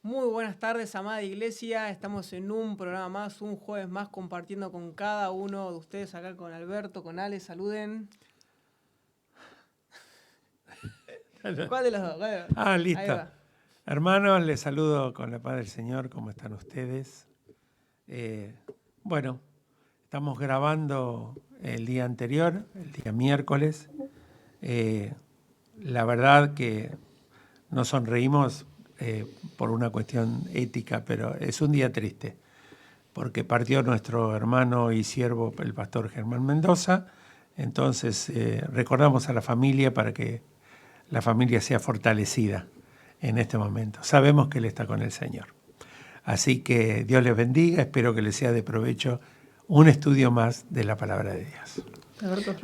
Muy buenas tardes, amada iglesia. Estamos en un programa más, un jueves más, compartiendo con cada uno de ustedes acá, con Alberto, con Ale. Saluden. ¿Cuál de los dos? Ahí Listo. va. Hermanos, les saludo con la paz del Señor. ¿Cómo están ustedes? Bueno, estamos grabando el día anterior, el día miércoles. La verdad que nos sonreímos por una cuestión ética, pero es un día triste, porque partió nuestro hermano y siervo, el pastor Germán Mendoza. Entonces recordamos a la familia para que la familia sea fortalecida en este momento. Sabemos que Él está con el Señor. Así que Dios les bendiga, espero que les sea de provecho un estudio más de la palabra de Dios.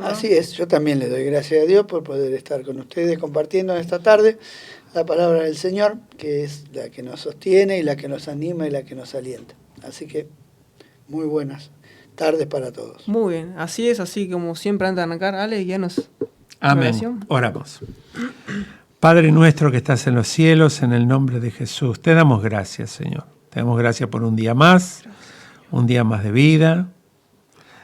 Así es, yo también le doy gracias a Dios por poder estar con ustedes compartiendo en esta tarde la palabra del Señor, que es la que nos sostiene y la que nos anima y la que nos alienta. Así que muy buenas tardes para todos. Muy bien, así es, así como siempre antes de arrancar, Ale, guíanos. Amén. Oramos. Padre nuestro que estás en los cielos, en el nombre de Jesús, te damos gracias, Señor. Te damos gracias por un día más de vida.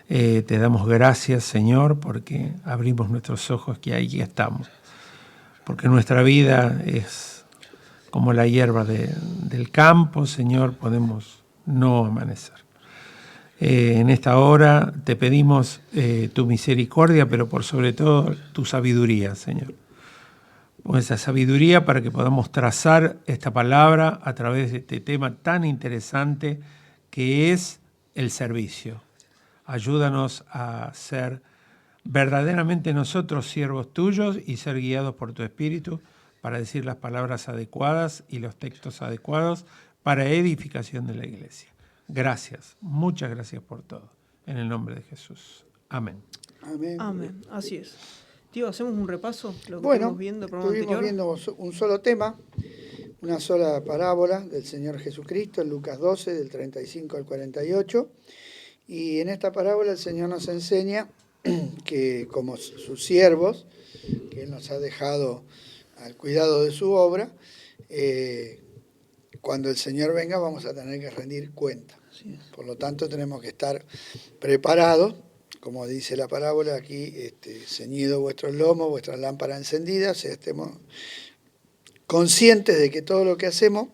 Te damos gracias, Señor, porque abrimos nuestros ojos que ahí estamos. Porque nuestra vida es como la hierba del campo, Señor, podemos no amanecer. En esta hora te pedimos tu misericordia, pero por sobre todo tu sabiduría, Señor. Con esa sabiduría para que podamos trazar esta palabra a través de este tema tan interesante que es el servicio. Ayúdanos a ser verdaderamente nosotros siervos tuyos y ser guiados por tu Espíritu para decir las palabras adecuadas y los textos adecuados para edificación de la iglesia. Gracias, muchas gracias por todo. En el nombre de Jesús. Amén. Amén. Amén, así es. Tío, ¿hacemos un repaso? Lo que Bueno, estuvimos viendo un solo tema, una sola parábola del Señor Jesucristo en Lucas 12, del 35 al 48. Y en esta parábola el Señor nos enseña que como sus siervos, que Él nos ha dejado al cuidado de su obra, cuando el Señor venga vamos a tener que rendir cuenta. Por lo tanto tenemos que estar preparados, como dice la parábola aquí, ceñido vuestros lomos, vuestras lámparas encendidas, o sea, estemos conscientes de que todo lo que hacemos,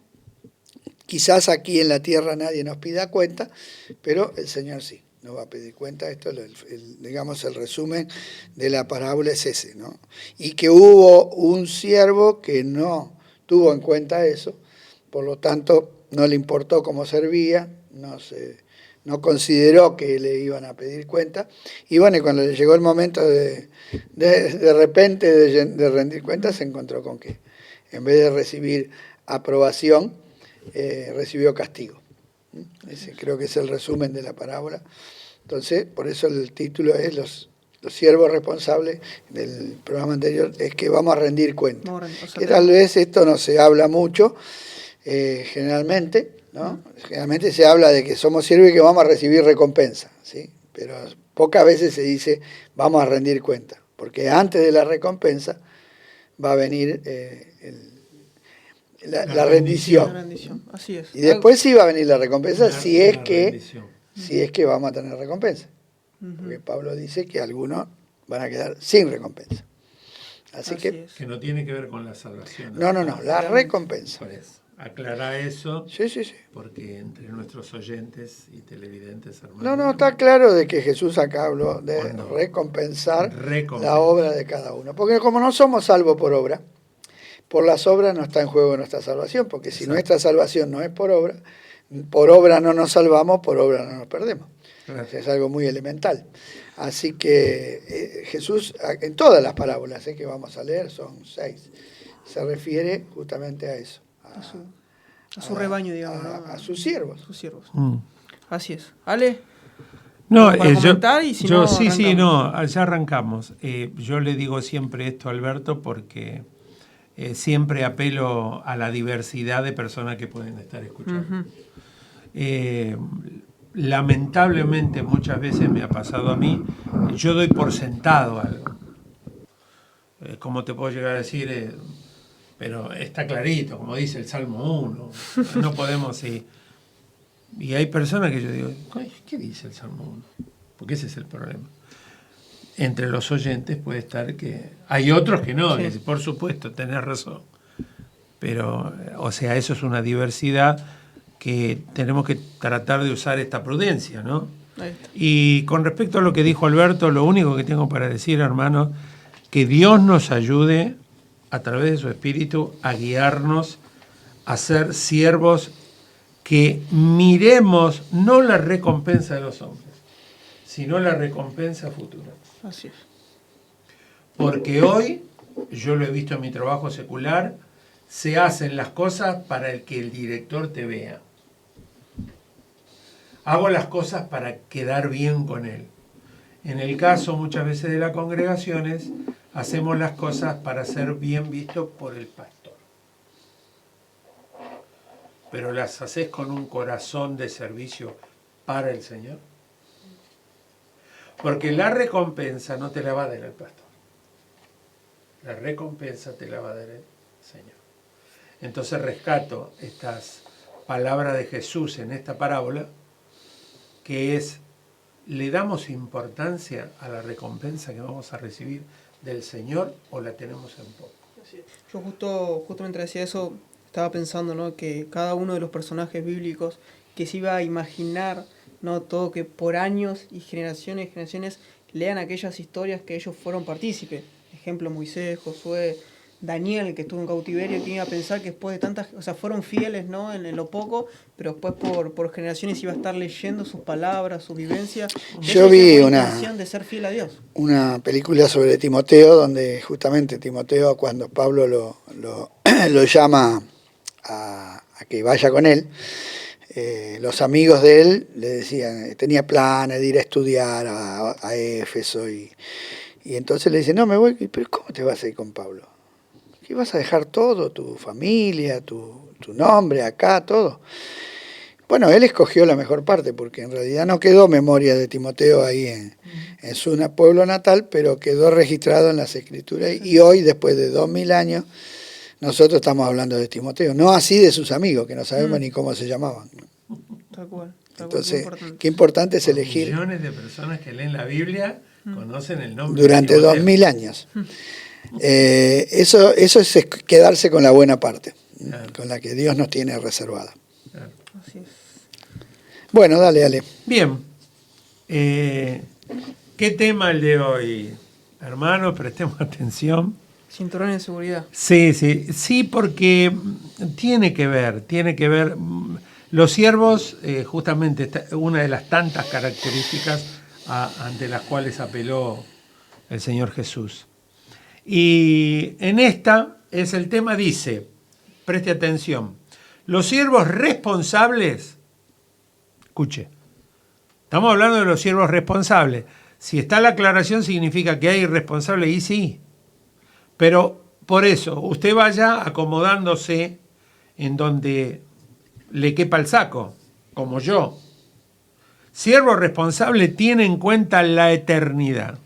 quizás aquí en la tierra nadie nos pida cuenta, pero el Señor sí nos va a pedir cuenta. Esto es digamos, el resumen de la parábola es ese, ¿no? Y que hubo un siervo que no tuvo en cuenta eso, por lo tanto no le importó cómo servía, no consideró que le iban a pedir cuenta, y bueno, y cuando le llegó el momento de repente de rendir cuenta, se encontró con que en vez de recibir aprobación, recibió castigo. Ese creo que es el resumen de la parábola. Entonces, por eso el título es los siervos responsables del programa anterior, es que vamos a rendir cuenta. Que tal vez esto no se habla mucho, generalmente, ¿no? Generalmente se habla de que somos siervos y que vamos a recibir recompensa, ¿sí? Pero pocas veces se dice vamos a rendir cuenta, porque antes de la recompensa va a venir la rendición. Así es. Y después sí va a venir la recompensa si es que vamos a tener recompensa. Porque Pablo dice que algunos van a quedar sin recompensa. Así que no tiene que ver con la salvación. No, la recompensa. Aclara eso, sí. Porque entre nuestros oyentes y televidentes, hermanos. No, está claro de que Jesús acá habló de recompensar la obra de cada uno. Porque como no somos salvos por obra, por las obras no está en juego nuestra salvación, porque si nuestra salvación no es por obra no nos salvamos, por obra no nos perdemos. Claro. Es algo muy elemental. Así que Jesús, en todas las parábolas que vamos a leer, son 6, se refiere justamente a eso. A su rebaño, digamos. A sus siervos. Así es. Ale. No, ya arrancamos. Yo le digo siempre esto a Alberto porque siempre apelo a la diversidad de personas que pueden estar escuchando. Lamentablemente muchas veces me ha pasado a mí, yo doy por sentado algo. ¿Cómo te puedo llegar a decir? pero está clarito, como dice el Salmo 1. No podemos ir. Y hay personas que yo digo, ¿qué dice el Salmo 1? Porque ese es el problema. Entre los oyentes puede estar que... Hay otros que no, Sí. que por supuesto, tenés razón. Pero, o sea, eso es una diversidad que tenemos que tratar de usar esta prudencia, ¿no? Ahí está. Y con respecto a lo que dijo Alberto, lo único que tengo para decir, hermanos, que Dios nos ayude a través de su Espíritu a guiarnos a ser siervos que miremos no la recompensa de los hombres, sino la recompensa futura. Así es. Porque hoy, yo lo he visto en mi trabajo secular, se hacen las cosas para el que el director te vea. Hago las cosas para quedar bien con él. En el caso muchas veces de las congregaciones, hacemos las cosas para ser bien vistos por el pastor. Pero las haces con un corazón de servicio para el Señor. Porque la recompensa no te la va a dar el pastor. La recompensa te la va a dar el Señor. Entonces rescato estas palabras de Jesús en esta parábola, que es, ¿le damos importancia a la recompensa que vamos a recibir del Señor o la tenemos en poco? Yo justo mientras decía eso, estaba pensando, ¿no?, que cada uno de los personajes bíblicos que se iba a imaginar, ¿no?, todo, que por años y generaciones lean aquellas historias que ellos fueron partícipes. Ejemplo, Moisés, Josué, Daniel, que estuvo en cautiverio, que iba a pensar que después de tantas, o sea, fueron fieles, ¿no?, en lo poco, pero después por generaciones iba a estar leyendo sus palabras, su vivencia. Yo vi una intención de ser fiel a Dios. Una película sobre Timoteo, donde justamente Timoteo, cuando Pablo lo llama a que vaya con él, los amigos de él le decían, tenía planes de ir a estudiar a Éfeso, y entonces le dicen, no, me voy, pero ¿cómo te vas a ir con Pablo? ¿Qué vas a dejar todo? Tu familia, tu nombre acá, todo. Bueno, él escogió la mejor parte, porque en realidad no quedó memoria de Timoteo ahí en su pueblo natal, pero quedó registrado en las Escrituras, y hoy, después de 2000 años, nosotros estamos hablando de Timoteo, no así de sus amigos, que no sabemos ni cómo se llamaban. Tal cual. Entonces, qué importante es elegir. Millones de personas que leen la Biblia conocen el nombre Durante de Timoteo. 2000 años. Eso es quedarse con la buena parte, Claro. con la que Dios nos tiene reservada. Claro. Así es. Bueno, dale. Bien. ¿Qué tema el de hoy? Hermanos, prestemos atención. Cinturón de seguridad. Sí, porque tiene que ver. Los siervos, justamente, una de las tantas características ante las cuales apeló el Señor Jesús. Y en esta es el tema, dice, preste atención, los siervos responsables, escuche, estamos hablando de los siervos responsables. Si está la aclaración significa que hay irresponsables, y sí. Pero por eso, usted vaya acomodándose en donde le quepa el saco, como yo. Siervo responsable tiene en cuenta la eternidad.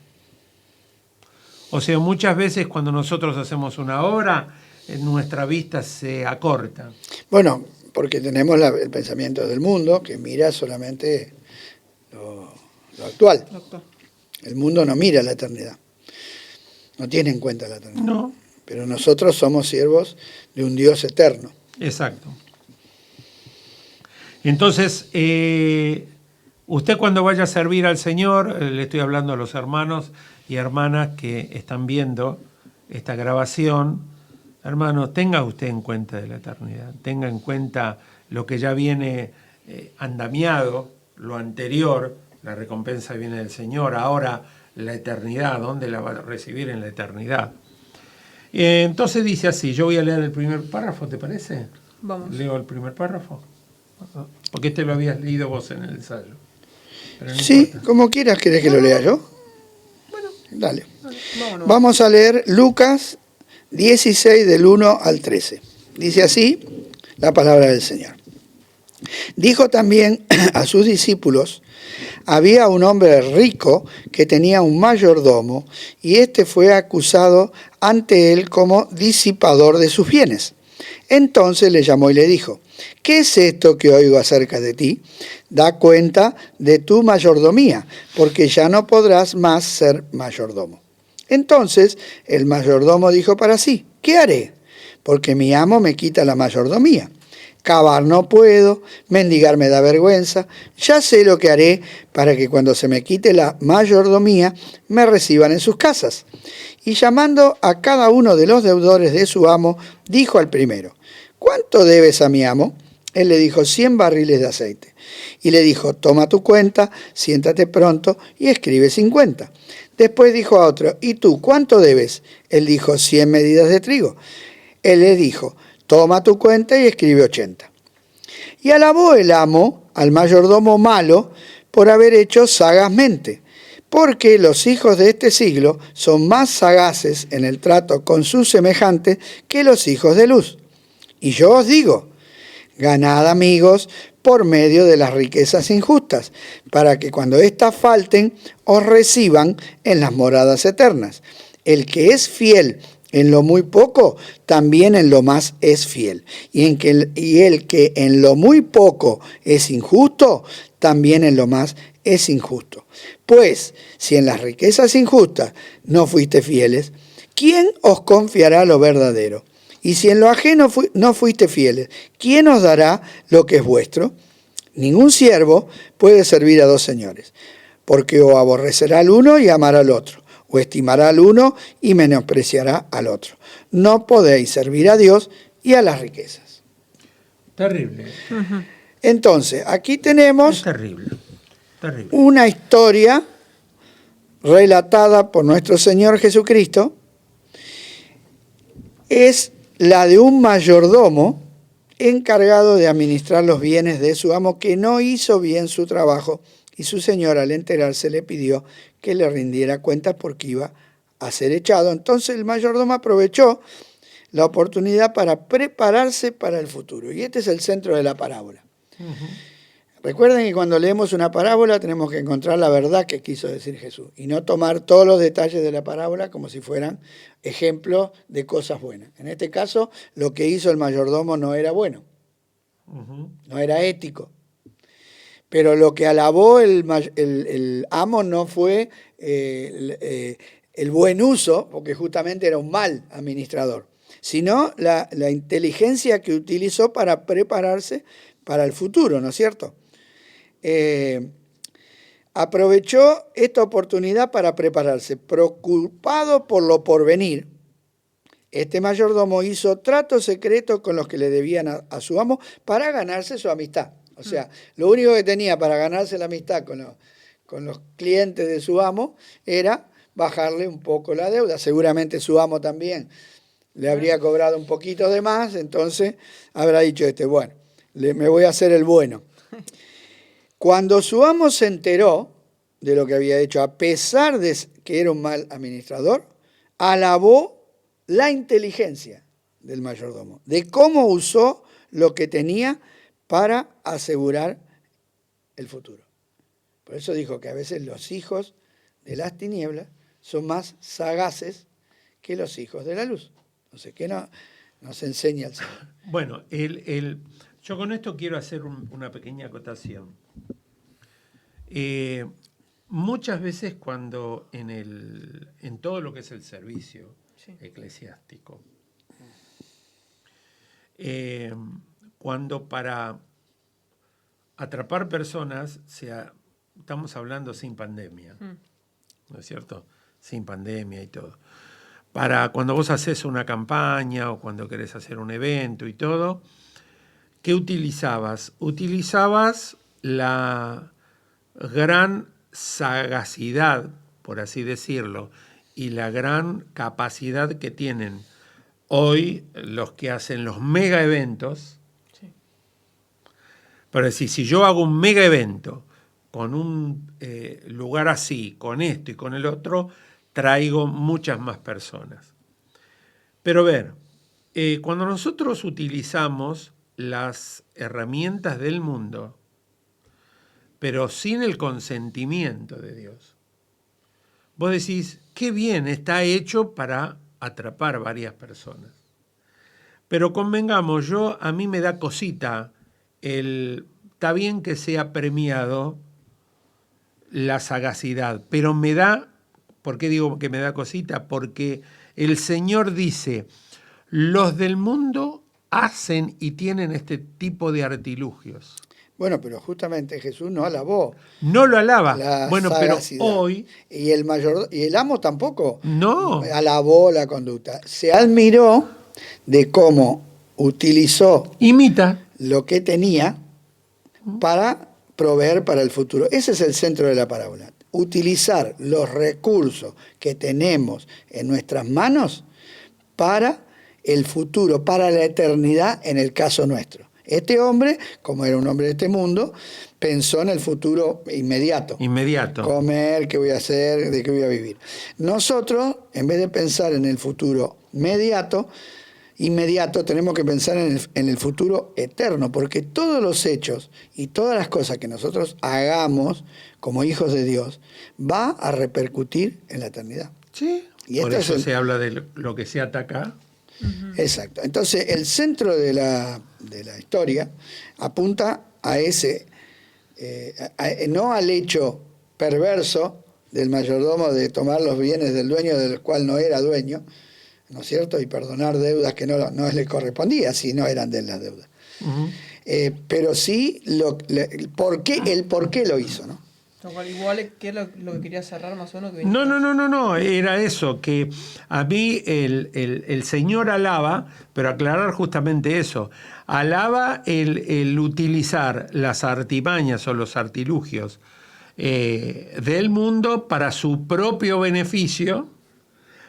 O sea, muchas veces cuando nosotros hacemos una obra, nuestra vista se acorta. Bueno, porque tenemos el pensamiento del mundo, que mira solamente lo actual. El mundo no mira la eternidad. No tiene en cuenta la eternidad. No. Pero nosotros somos siervos de un Dios eterno. Exacto. Entonces, usted cuando vaya a servir al Señor, le estoy hablando a los hermanos y hermanas que están viendo esta grabación, hermano, tenga usted en cuenta de la eternidad, tenga en cuenta lo que ya viene andamiado, lo anterior, la recompensa viene del Señor, ahora la eternidad, ¿dónde la va a recibir? En la eternidad. Entonces dice así, yo voy a leer el primer párrafo, ¿te parece? Vamos. Leo el primer párrafo. Porque este lo habías leído vos en el ensayo. Pero no Sí, importa. como quieras, ¿querés que lo lea yo? Bueno, Dale. vámonos. Vamos a leer Lucas 16 del 1 al 13. Dice así la palabra del Señor. Dijo también a sus discípulos, había un hombre rico que tenía un mayordomo, y éste fue acusado ante él como disipador de sus bienes. Entonces le llamó y le dijo: ¿qué es esto que oigo acerca de ti? Da cuenta de tu mayordomía, porque ya no podrás más ser mayordomo. Entonces el mayordomo dijo para sí: ¿qué haré? Porque mi amo me quita la mayordomía. Cavar no puedo, mendigar me da vergüenza. Ya sé lo que haré para que cuando se me quite la mayordomía me reciban en sus casas. Y llamando a cada uno de los deudores de su amo, dijo al primero: ¿cuánto debes a mi amo? Él le dijo: 100 barriles de aceite. Y le dijo: toma tu cuenta, siéntate pronto y escribe 50. Después dijo a otro: ¿y tú cuánto debes? Él dijo: 100 medidas de trigo. Él le dijo: toma tu cuenta y escribe 80. Y alabó el amo al mayordomo malo por haber hecho sagazmente, porque los hijos de este siglo son más sagaces en el trato con sus semejantes que los hijos de luz. Y yo os digo: ganad amigos por medio de las riquezas injustas, para que cuando éstas falten os reciban en las moradas eternas. El que es fiel en lo muy poco, también en lo más es fiel. Y el que en lo muy poco es injusto, también en lo más es injusto. Pues, si en las riquezas injustas no fuiste fieles, ¿quién os confiará lo verdadero? Y si en lo ajeno no fuiste fieles, ¿quién os dará lo que es vuestro? Ningún siervo puede servir a dos señores, porque o aborrecerá al uno y amará al otro, o estimará al uno y menospreciará al otro. No podéis servir a Dios y a las riquezas. Terrible. Entonces, aquí tenemos Es terrible. Terrible. una historia relatada por nuestro Señor Jesucristo. Es la de un mayordomo encargado de administrar los bienes de su amo, que no hizo bien su trabajo, y su señor, al enterarse, le pidió que le rindiera cuentas porque iba a ser echado. Entonces el mayordomo aprovechó la oportunidad para prepararse para el futuro. Y este es el centro de la parábola. Recuerden que cuando leemos una parábola tenemos que encontrar la verdad que quiso decir Jesús y no tomar todos los detalles de la parábola como si fueran ejemplos de cosas buenas. En este caso, lo que hizo el mayordomo no era bueno, no era ético. Pero lo que alabó el amo no fue el buen uso, porque justamente era un mal administrador, sino la inteligencia que utilizó para prepararse para el futuro, ¿no es cierto? Aprovechó esta oportunidad para prepararse, preocupado por lo porvenir. Este mayordomo hizo trato secreto con los que le debían a su amo para ganarse su amistad. O sea, lo único que tenía para ganarse la amistad con los clientes de su amo era bajarle un poco la deuda. Seguramente su amo también le habría cobrado un poquito de más, entonces habrá dicho bueno, me voy a hacer el bueno. Cuando su amo se enteró de lo que había hecho, a pesar de que era un mal administrador, alabó la inteligencia del mayordomo, de cómo usó lo que tenía para asegurar el futuro. Por eso dijo que a veces los hijos de las tinieblas son más sagaces que los hijos de la luz. Entonces, ¿qué nos enseña el Señor? Bueno, yo con esto quiero hacer una pequeña acotación. Muchas veces cuando en todo lo que es el servicio eclesiástico, cuando para atrapar personas, estamos hablando sin pandemia, ¿no es cierto? Sin pandemia y todo. Cuando vos haces una campaña o cuando querés hacer un evento y todo, ¿qué utilizabas? Utilizabas la gran sagacidad, por así decirlo, y la gran capacidad que tienen hoy los que hacen los mega eventos. Sí. Pero si yo hago un mega evento con un lugar así, con esto y con el otro, traigo muchas más personas. Pero cuando nosotros utilizamos las herramientas del mundo pero sin el consentimiento de Dios. Vos decís, qué bien, está hecho para atrapar varias personas. Pero convengamos, a mí me da cosita, está bien que sea premiado la sagacidad, pero me da, ¿por qué digo que me da cosita? Porque el Señor dice, los del mundo hacen y tienen este tipo de artilugios. Bueno, pero justamente Jesús no alabó. No lo alaba. La Bueno, sagacidad. pero hoy... Y el amo tampoco No. alabó la conducta. Se admiró de cómo utilizó Imita. lo que tenía para proveer para el futuro. Ese es el centro de la parábola. Utilizar los recursos que tenemos en nuestras manos para el futuro, para la eternidad en el caso nuestro. Este hombre, como era un hombre de este mundo, pensó en el futuro inmediato. Inmediato. Comer, qué voy a hacer, de qué voy a vivir. Nosotros, en vez de pensar en el futuro inmediato, tenemos que pensar en el futuro eterno, porque todos los hechos y todas las cosas que nosotros hagamos como hijos de Dios va a repercutir en la eternidad. Sí. Y por esto eso se habla de lo que se ataca. Exacto. Entonces, el centro de la historia apunta a ese, no al hecho perverso del mayordomo de tomar los bienes del dueño del cual no era dueño, ¿no es cierto? Y perdonar deudas que no le correspondía si no eran de él las deudas. Pero sí el por qué lo hizo, ¿no? Igual que es lo que quería cerrar más o menos. No, era eso, que a mí el Señor alaba, pero aclarar justamente eso, alaba el utilizar las artimañas o los artilugios del mundo para su propio beneficio,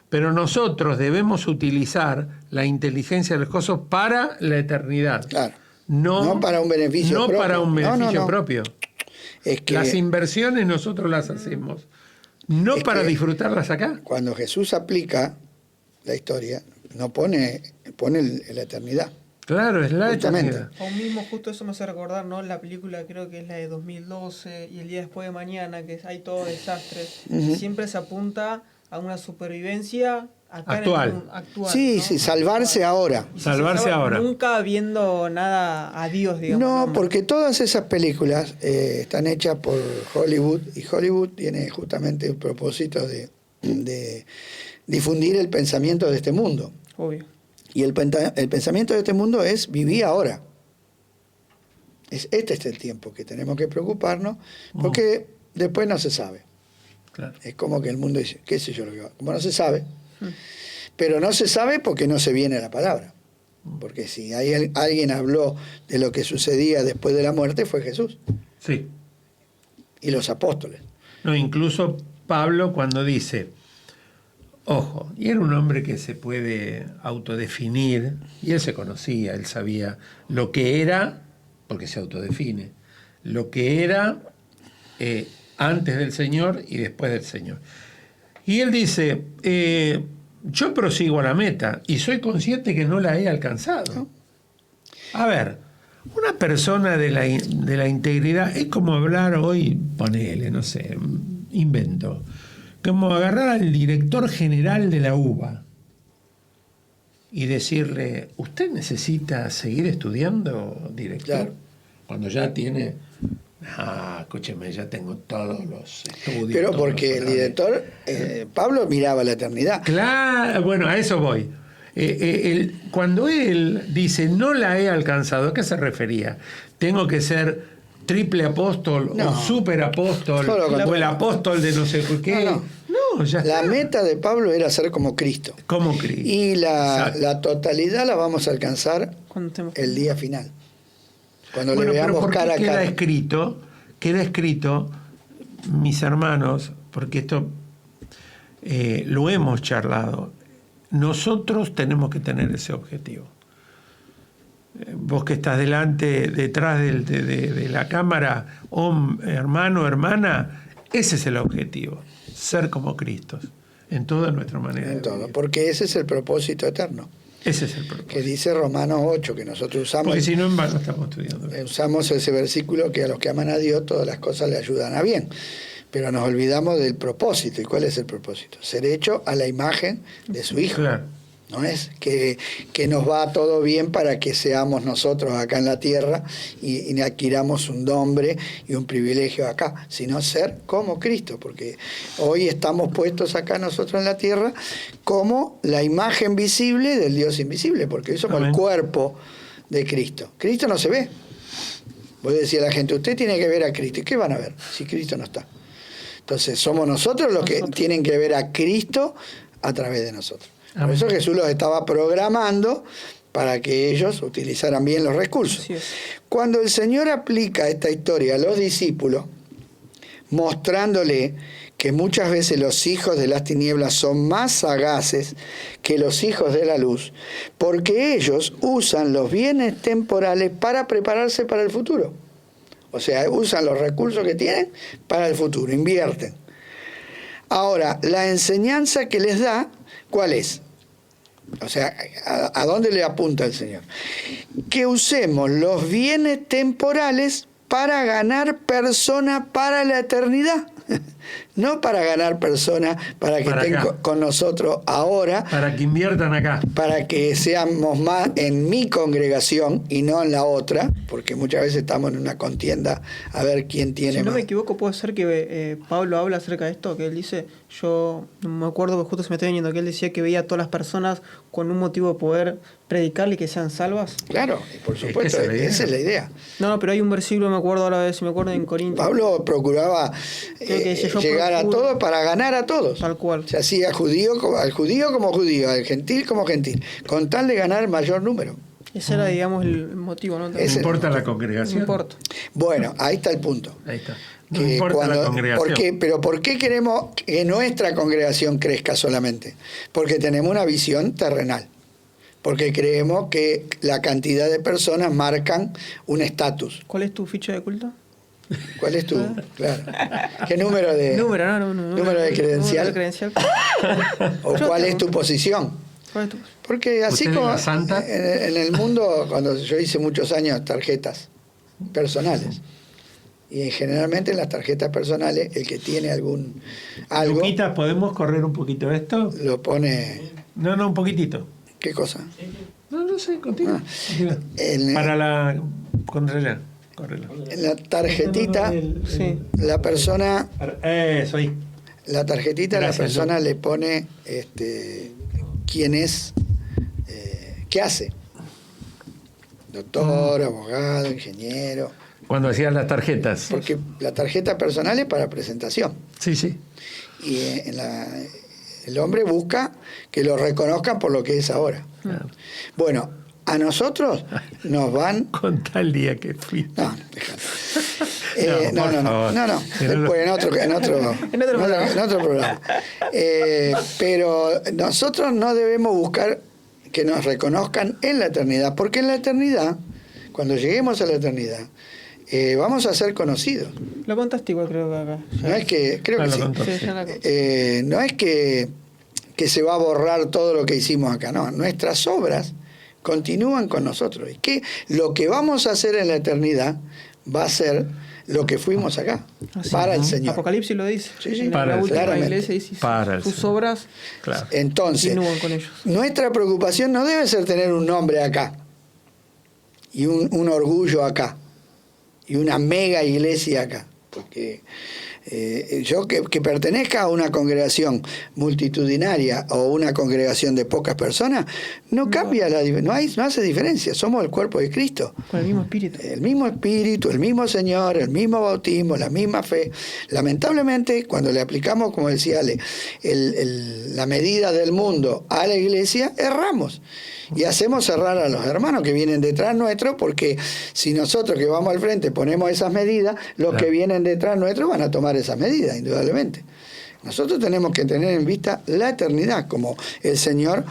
pero nosotros debemos utilizar la inteligencia de los cosas para la eternidad. Claro. No para un beneficio propio. No para un beneficio propio. Es que las inversiones nosotros las hacemos, no para disfrutarlas acá. Cuando Jesús aplica la historia, no pone la eternidad. Claro, es la Justamente. eternidad. Aún mismo justo eso me hace recordar, ¿no? La película creo que es la de 2012 y El día después de mañana, que hay todo desastres. Y siempre se apunta a una supervivencia acá actual. Actual, Sí, ¿no? sí, salvarse ahora. Salvarse ahora. Nunca viendo nada a Dios, digamos. No, porque todas esas películas están hechas por Hollywood, y Hollywood tiene justamente el propósito de difundir el pensamiento de este mundo. Obvio. Y el pensamiento de este mundo es vivir ahora. Este es el tiempo que tenemos que preocuparnos, porque después no se sabe. Claro. Es como que el mundo dice, qué sé yo lo que va. Como no se sabe, pero no se sabe porque no se viene la palabra. Porque si alguien habló de lo que sucedía después de la muerte, fue Jesús. Sí. Y los apóstoles. No, incluso Pablo cuando dice, ojo, y era un hombre que se puede autodefinir, y él se conocía, él sabía lo que era, porque se autodefine, lo que era antes del Señor y después del Señor. Y él dice, yo prosigo a la meta y soy consciente que no la he alcanzado. A ver, una persona de la integridad es como hablar hoy, ponele, no sé, invento, como agarrar al director general de la UBA y decirle, ¿usted necesita seguir estudiando, director? Claro. Cuando ya tiene... escúcheme, ya tengo todos los estudios. Pero todos porque el director, Pablo miraba la eternidad. Claro, bueno, a eso voy. Cuando él dice, no la he alcanzado, ¿a qué se refería? ¿Tengo que ser triple apóstol o super apóstol o el apóstol de no sé qué? No, ya está. La meta de Pablo era ser como Cristo. Como Cristo. Y la totalidad la vamos a alcanzar el día final. Cuando le veamos cara a cara. Queda escrito, mis hermanos, porque esto lo hemos charlado, nosotros tenemos que tener ese objetivo. Vos que estás detrás de la cámara, hermano, hermana, ese es el objetivo, ser como Cristo, en toda nuestra manera. En todo, porque ese es el propósito eterno. Ese es el propósito. Que dice Romanos 8, que nosotros usamos. Porque si no, en vano estamos estudiando. Usamos ese versículo que a los que aman a Dios todas las cosas le ayudan a bien. Pero nos olvidamos del propósito. ¿Y cuál es el propósito? Ser hecho a la imagen de su Hijo. Claro. No es que nos va todo bien para que seamos nosotros acá en la tierra y adquiramos un nombre y un privilegio acá, sino ser como Cristo, porque hoy estamos puestos acá nosotros en la tierra como la imagen visible del Dios invisible, porque hoy somos Amén. el cuerpo de Cristo. Cristo no se ve. Vos decís a la gente, usted tiene que ver a Cristo. ¿Y qué van a ver si Cristo no está? Entonces somos nosotros los que tienen que ver a Cristo a través de nosotros. Por eso Jesús los estaba programando para que ellos utilizaran bien los recursos. Así es. Cuando el Señor aplica esta historia a los discípulos, mostrándole que muchas veces los hijos de las tinieblas son más sagaces que los hijos de la luz, porque ellos usan los bienes temporales para prepararse para el futuro. O sea, usan los recursos que tienen para el futuro, invierten. Ahora, la enseñanza que les da, ¿cuál es? O sea, ¿a dónde le apunta el Señor? Que usemos los bienes temporales para ganar personas para la eternidad. No para ganar personas para que estén con nosotros ahora. Para que inviertan acá. Para que seamos más en mi congregación y no en la otra, porque muchas veces estamos en una contienda a ver quién tiene Si no más. me equivoco, puede ser que Pablo habla acerca de esto, que él dice, yo no me acuerdo, porque justo se me está viniendo, que él decía que veía a todas las personas con un motivo de poder predicarle y que sean salvas. Claro, y por supuesto, esa es la idea. No, pero hay un versículo, me acuerdo ahora, si me acuerdo, en Corintios. Pablo procuraba llegar a todos para ganar a todos. Tal cual. Se hacía al judío como judío, al gentil como gentil, con tal de ganar mayor número. Ese era, digamos, el motivo, ¿no? No importa la congregación. No importa. Bueno, ahí está el punto. Ahí está. No importa la congregación. Pero ¿por qué queremos que nuestra congregación crezca solamente? Porque tenemos una visión terrenal. Porque creemos que la cantidad de personas marcan un estatus. ¿Cuál es tu ficha de culto? ¿Cuál es tu? Claro. ¿Qué número de número de credencial? Número de credencial. ¿O cuál es tu posición? ¿Cuál es tu? Porque así ¿Usted como es la santa? en el mundo, cuando yo hice muchos años tarjetas personales, y generalmente en las tarjetas personales, el que tiene algo, Luquitas, ¿podemos correr un poquito esto? lo pone. No, un poquitito. ¿Qué cosa? No sé, continúa. Para la contrarreloj. En la tarjetita, Sí. la persona, Eso ahí. la tarjetita, Gracias, la persona le pone quién es, qué hace. Doctor, abogado, ingeniero. Cuando hacías las tarjetas. Porque la tarjeta personal es para presentación. Sí, sí. Y el hombre busca que lo reconozcan por lo que es ahora. Claro. Bueno, a nosotros nos van. Contá el día que fui. No, déjalo. No. Después en otro programa. Pero nosotros no debemos buscar que nos reconozcan en la eternidad, porque en la eternidad, cuando lleguemos a la eternidad, vamos a ser conocidos. Lo contaste igual, creo que acá. No es que, creo que sí. Sí, ya la conté. No es que se va a borrar todo lo que hicimos acá, no. Nuestras obras continúan con nosotros. Y que lo que vamos a hacer en la eternidad va a ser lo que fuimos acá, Así, para el ¿no? Señor. Apocalipsis lo dice. Sí, sí. En Para la el última claramente. iglesia dice Para el sus Señor. obras Claro. Entonces, continúan con ellos. nuestra preocupación no debe ser tener un nombre acá y un orgullo acá y una mega iglesia acá, porque yo que pertenezca a una congregación multitudinaria o una congregación de pocas personas no cambia no hace diferencia. Somos el cuerpo de Cristo, Con el mismo espíritu. el mismo espíritu, el mismo Señor, el mismo bautismo, la misma fe. Lamentablemente, cuando le aplicamos, como decía Ale, la medida del mundo a la iglesia, erramos y hacemos errar a los hermanos que vienen detrás nuestro, porque si nosotros que vamos al frente ponemos esas medidas, los que vienen detrás nuestro van a tomar esas medidas, indudablemente. Nosotros tenemos que tener en vista la eternidad, como el Señor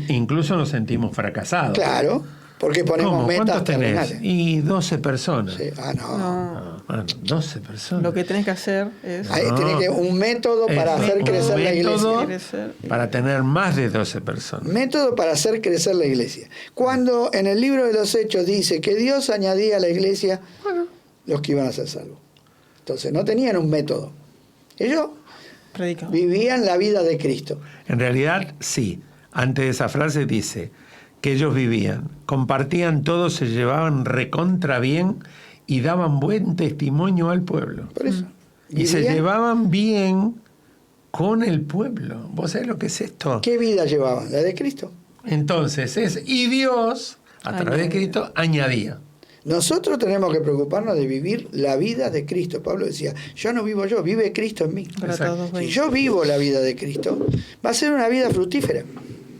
Incluso nos sentimos fracasados. Claro, Porque ponemos ¿Cómo? metas ¿Cuántos tenés? terrenales. Y 12 personas. Sí. No. No. Bueno, 12 personas. Lo que tenés que hacer es Tiene que un método para hacer un crecer la método iglesia. crecer. para tener más de 12 personas. Método para hacer crecer la iglesia. Cuando en el libro de los Hechos dice que Dios añadía a la iglesia los que iban a ser salvos. Entonces no tenían un método. Ellos Predica. vivían la vida de Cristo. En realidad, sí. Antes de esa frase dice que ellos vivían, compartían todo, se llevaban recontra bien y daban buen testimonio al pueblo. Por eso. Y se Vivían- llevaban bien con el pueblo. ¿Vos sabés lo que es esto? ¿Qué vida llevaban? La de Cristo. Entonces y Dios, a través de Cristo, añadía. Nosotros tenemos que preocuparnos de vivir la vida de Cristo. Pablo decía, yo no vivo yo, vive Cristo en mí. Gálatas Exacto. 2:20. Si yo vivo la vida de Cristo, va a ser una vida fructífera.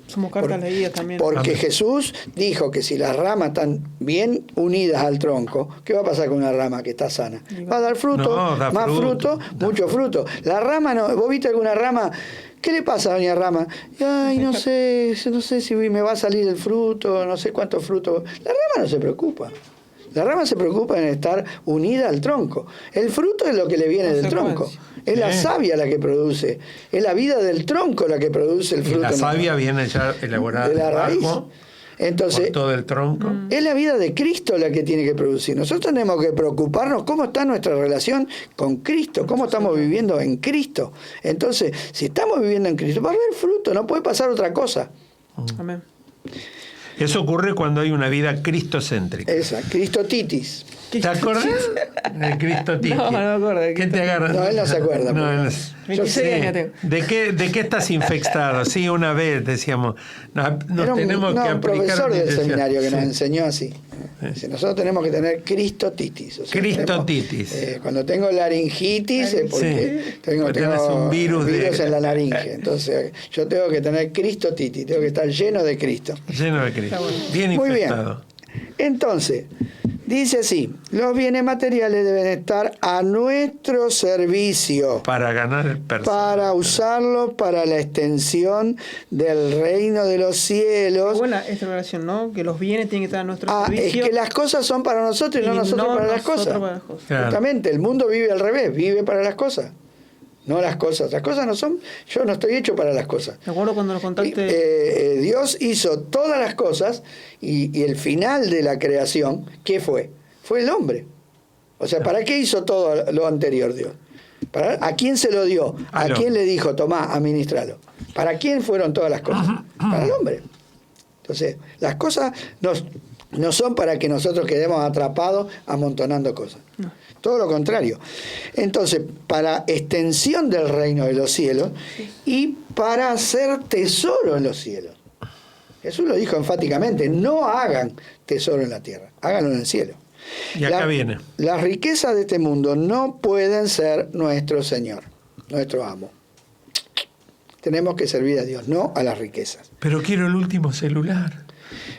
Somos cartas leídas también. Porque Amén. Jesús dijo que si las ramas están bien unidas al tronco, ¿qué va a pasar con una rama que está sana? Va a dar fruto, No, da más fruto. fruto, mucho fruto. La rama, no, ¿vos viste alguna rama? ¿Qué le pasa a doña Rama? Ay, no sé si me va a salir el fruto, no sé cuánto fruto. La rama no se preocupa. La rama se preocupa en estar unida al tronco. El fruto es lo que le viene del tronco. Es la Sí. savia la que produce. Es la vida del tronco la que produce el Y fruto. la en savia viene ya elaborada de la raíz. debajo, Entonces, por todo el tronco. es la vida de Cristo la que tiene que producir. Nosotros tenemos que preocuparnos cómo está nuestra relación con Cristo, cómo estamos viviendo en Cristo. Entonces, si estamos viviendo en Cristo, va a haber fruto, no puede pasar otra cosa. Amén. Eso ocurre cuando hay una vida cristocéntrica. Esa, Cristotitis. ¿Te acuerdas de Cristo Tiki? No, no me acuerdo de ¿Qué te agarra? No, él no se acuerda, No, porque- él no- 26 años tengo. ¿De qué estás infectado? Sí, una vez decíamos, nos Era tenemos que un aplicar profesor una del inyección. seminario que nos Sí. enseñó así. Dice, nosotros tenemos que tener cristotitis. O sea, Cristotitis. cuando tengo laringitis es porque Sí, tengo porque tenés un virus en la laringe. Entonces yo tengo que tener cristotitis, tengo que estar lleno de Cristo. Lleno de Cristo. Está bueno. Bien Muy bien. infectado. Entonces, dice así, los bienes materiales deben estar a nuestro servicio Para ganar el personal. para usarlos para la extensión del reino de los cielos. Buena esta relación, ¿no? Que los bienes tienen que estar a nuestro Es servicio. que las cosas son para nosotros y no nosotros para las nosotros cosas. para las cosas. Claro. Justamente, el mundo vive al revés, vive para las cosas, no las cosas. Las cosas no son, yo no estoy hecho para las cosas. Me acuerdo cuando nos contaste. Dios hizo todas las cosas y el final de la creación, ¿qué fue? Fue el hombre. O sea, ¿para qué hizo todo lo anterior Dios? ¿A quién se lo dio? ¿A Al quién hombre. le dijo, tomá, administralo? ¿Para quién fueron todas las cosas? Para el hombre. Entonces, las cosas no son para que nosotros quedemos atrapados amontonando cosas. Todo lo contrario. Entonces, para extensión del reino de los cielos y para hacer tesoro en los cielos. Jesús lo dijo enfáticamente, no hagan tesoro en la tierra, háganlo en el cielo. Y acá viene. Las riquezas de este mundo no pueden ser nuestro Señor, nuestro amo. Tenemos que servir a Dios, no a las riquezas. Pero quiero el último celular.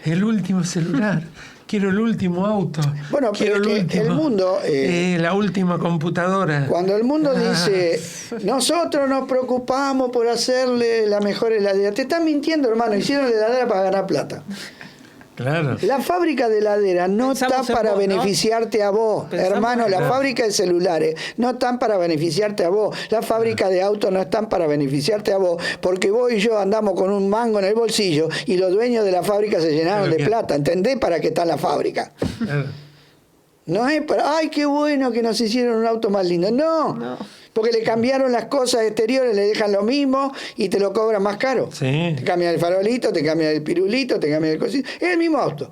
El último celular. Quiero el último auto. Bueno, quiero pero es que el mundo, la última computadora. Cuando el mundo dice, nosotros nos preocupamos por hacerle la mejor heladera, te están mintiendo, hermano, hicieron la heladera para ganar plata. Claro. La fábrica de heladera no Pensamos está en para vos, ¿no? beneficiarte a vos, Pensamos hermano. en La vos. fábrica de celulares no están para beneficiarte a vos. La fábrica de autos no están para beneficiarte a vos, porque vos y yo andamos con un mango en el bolsillo y los dueños de la fábrica se llenaron Pero de ¿qué? plata. ¿Entendés para qué está la fábrica? Claro. No es para, ay, qué bueno que nos hicieron un auto más lindo. No, No. porque le cambiaron las cosas exteriores, le dejan lo mismo y te lo cobran más caro. Sí. Te cambian el farolito, te cambian el pirulito, te cambian el cosito. Es el mismo auto.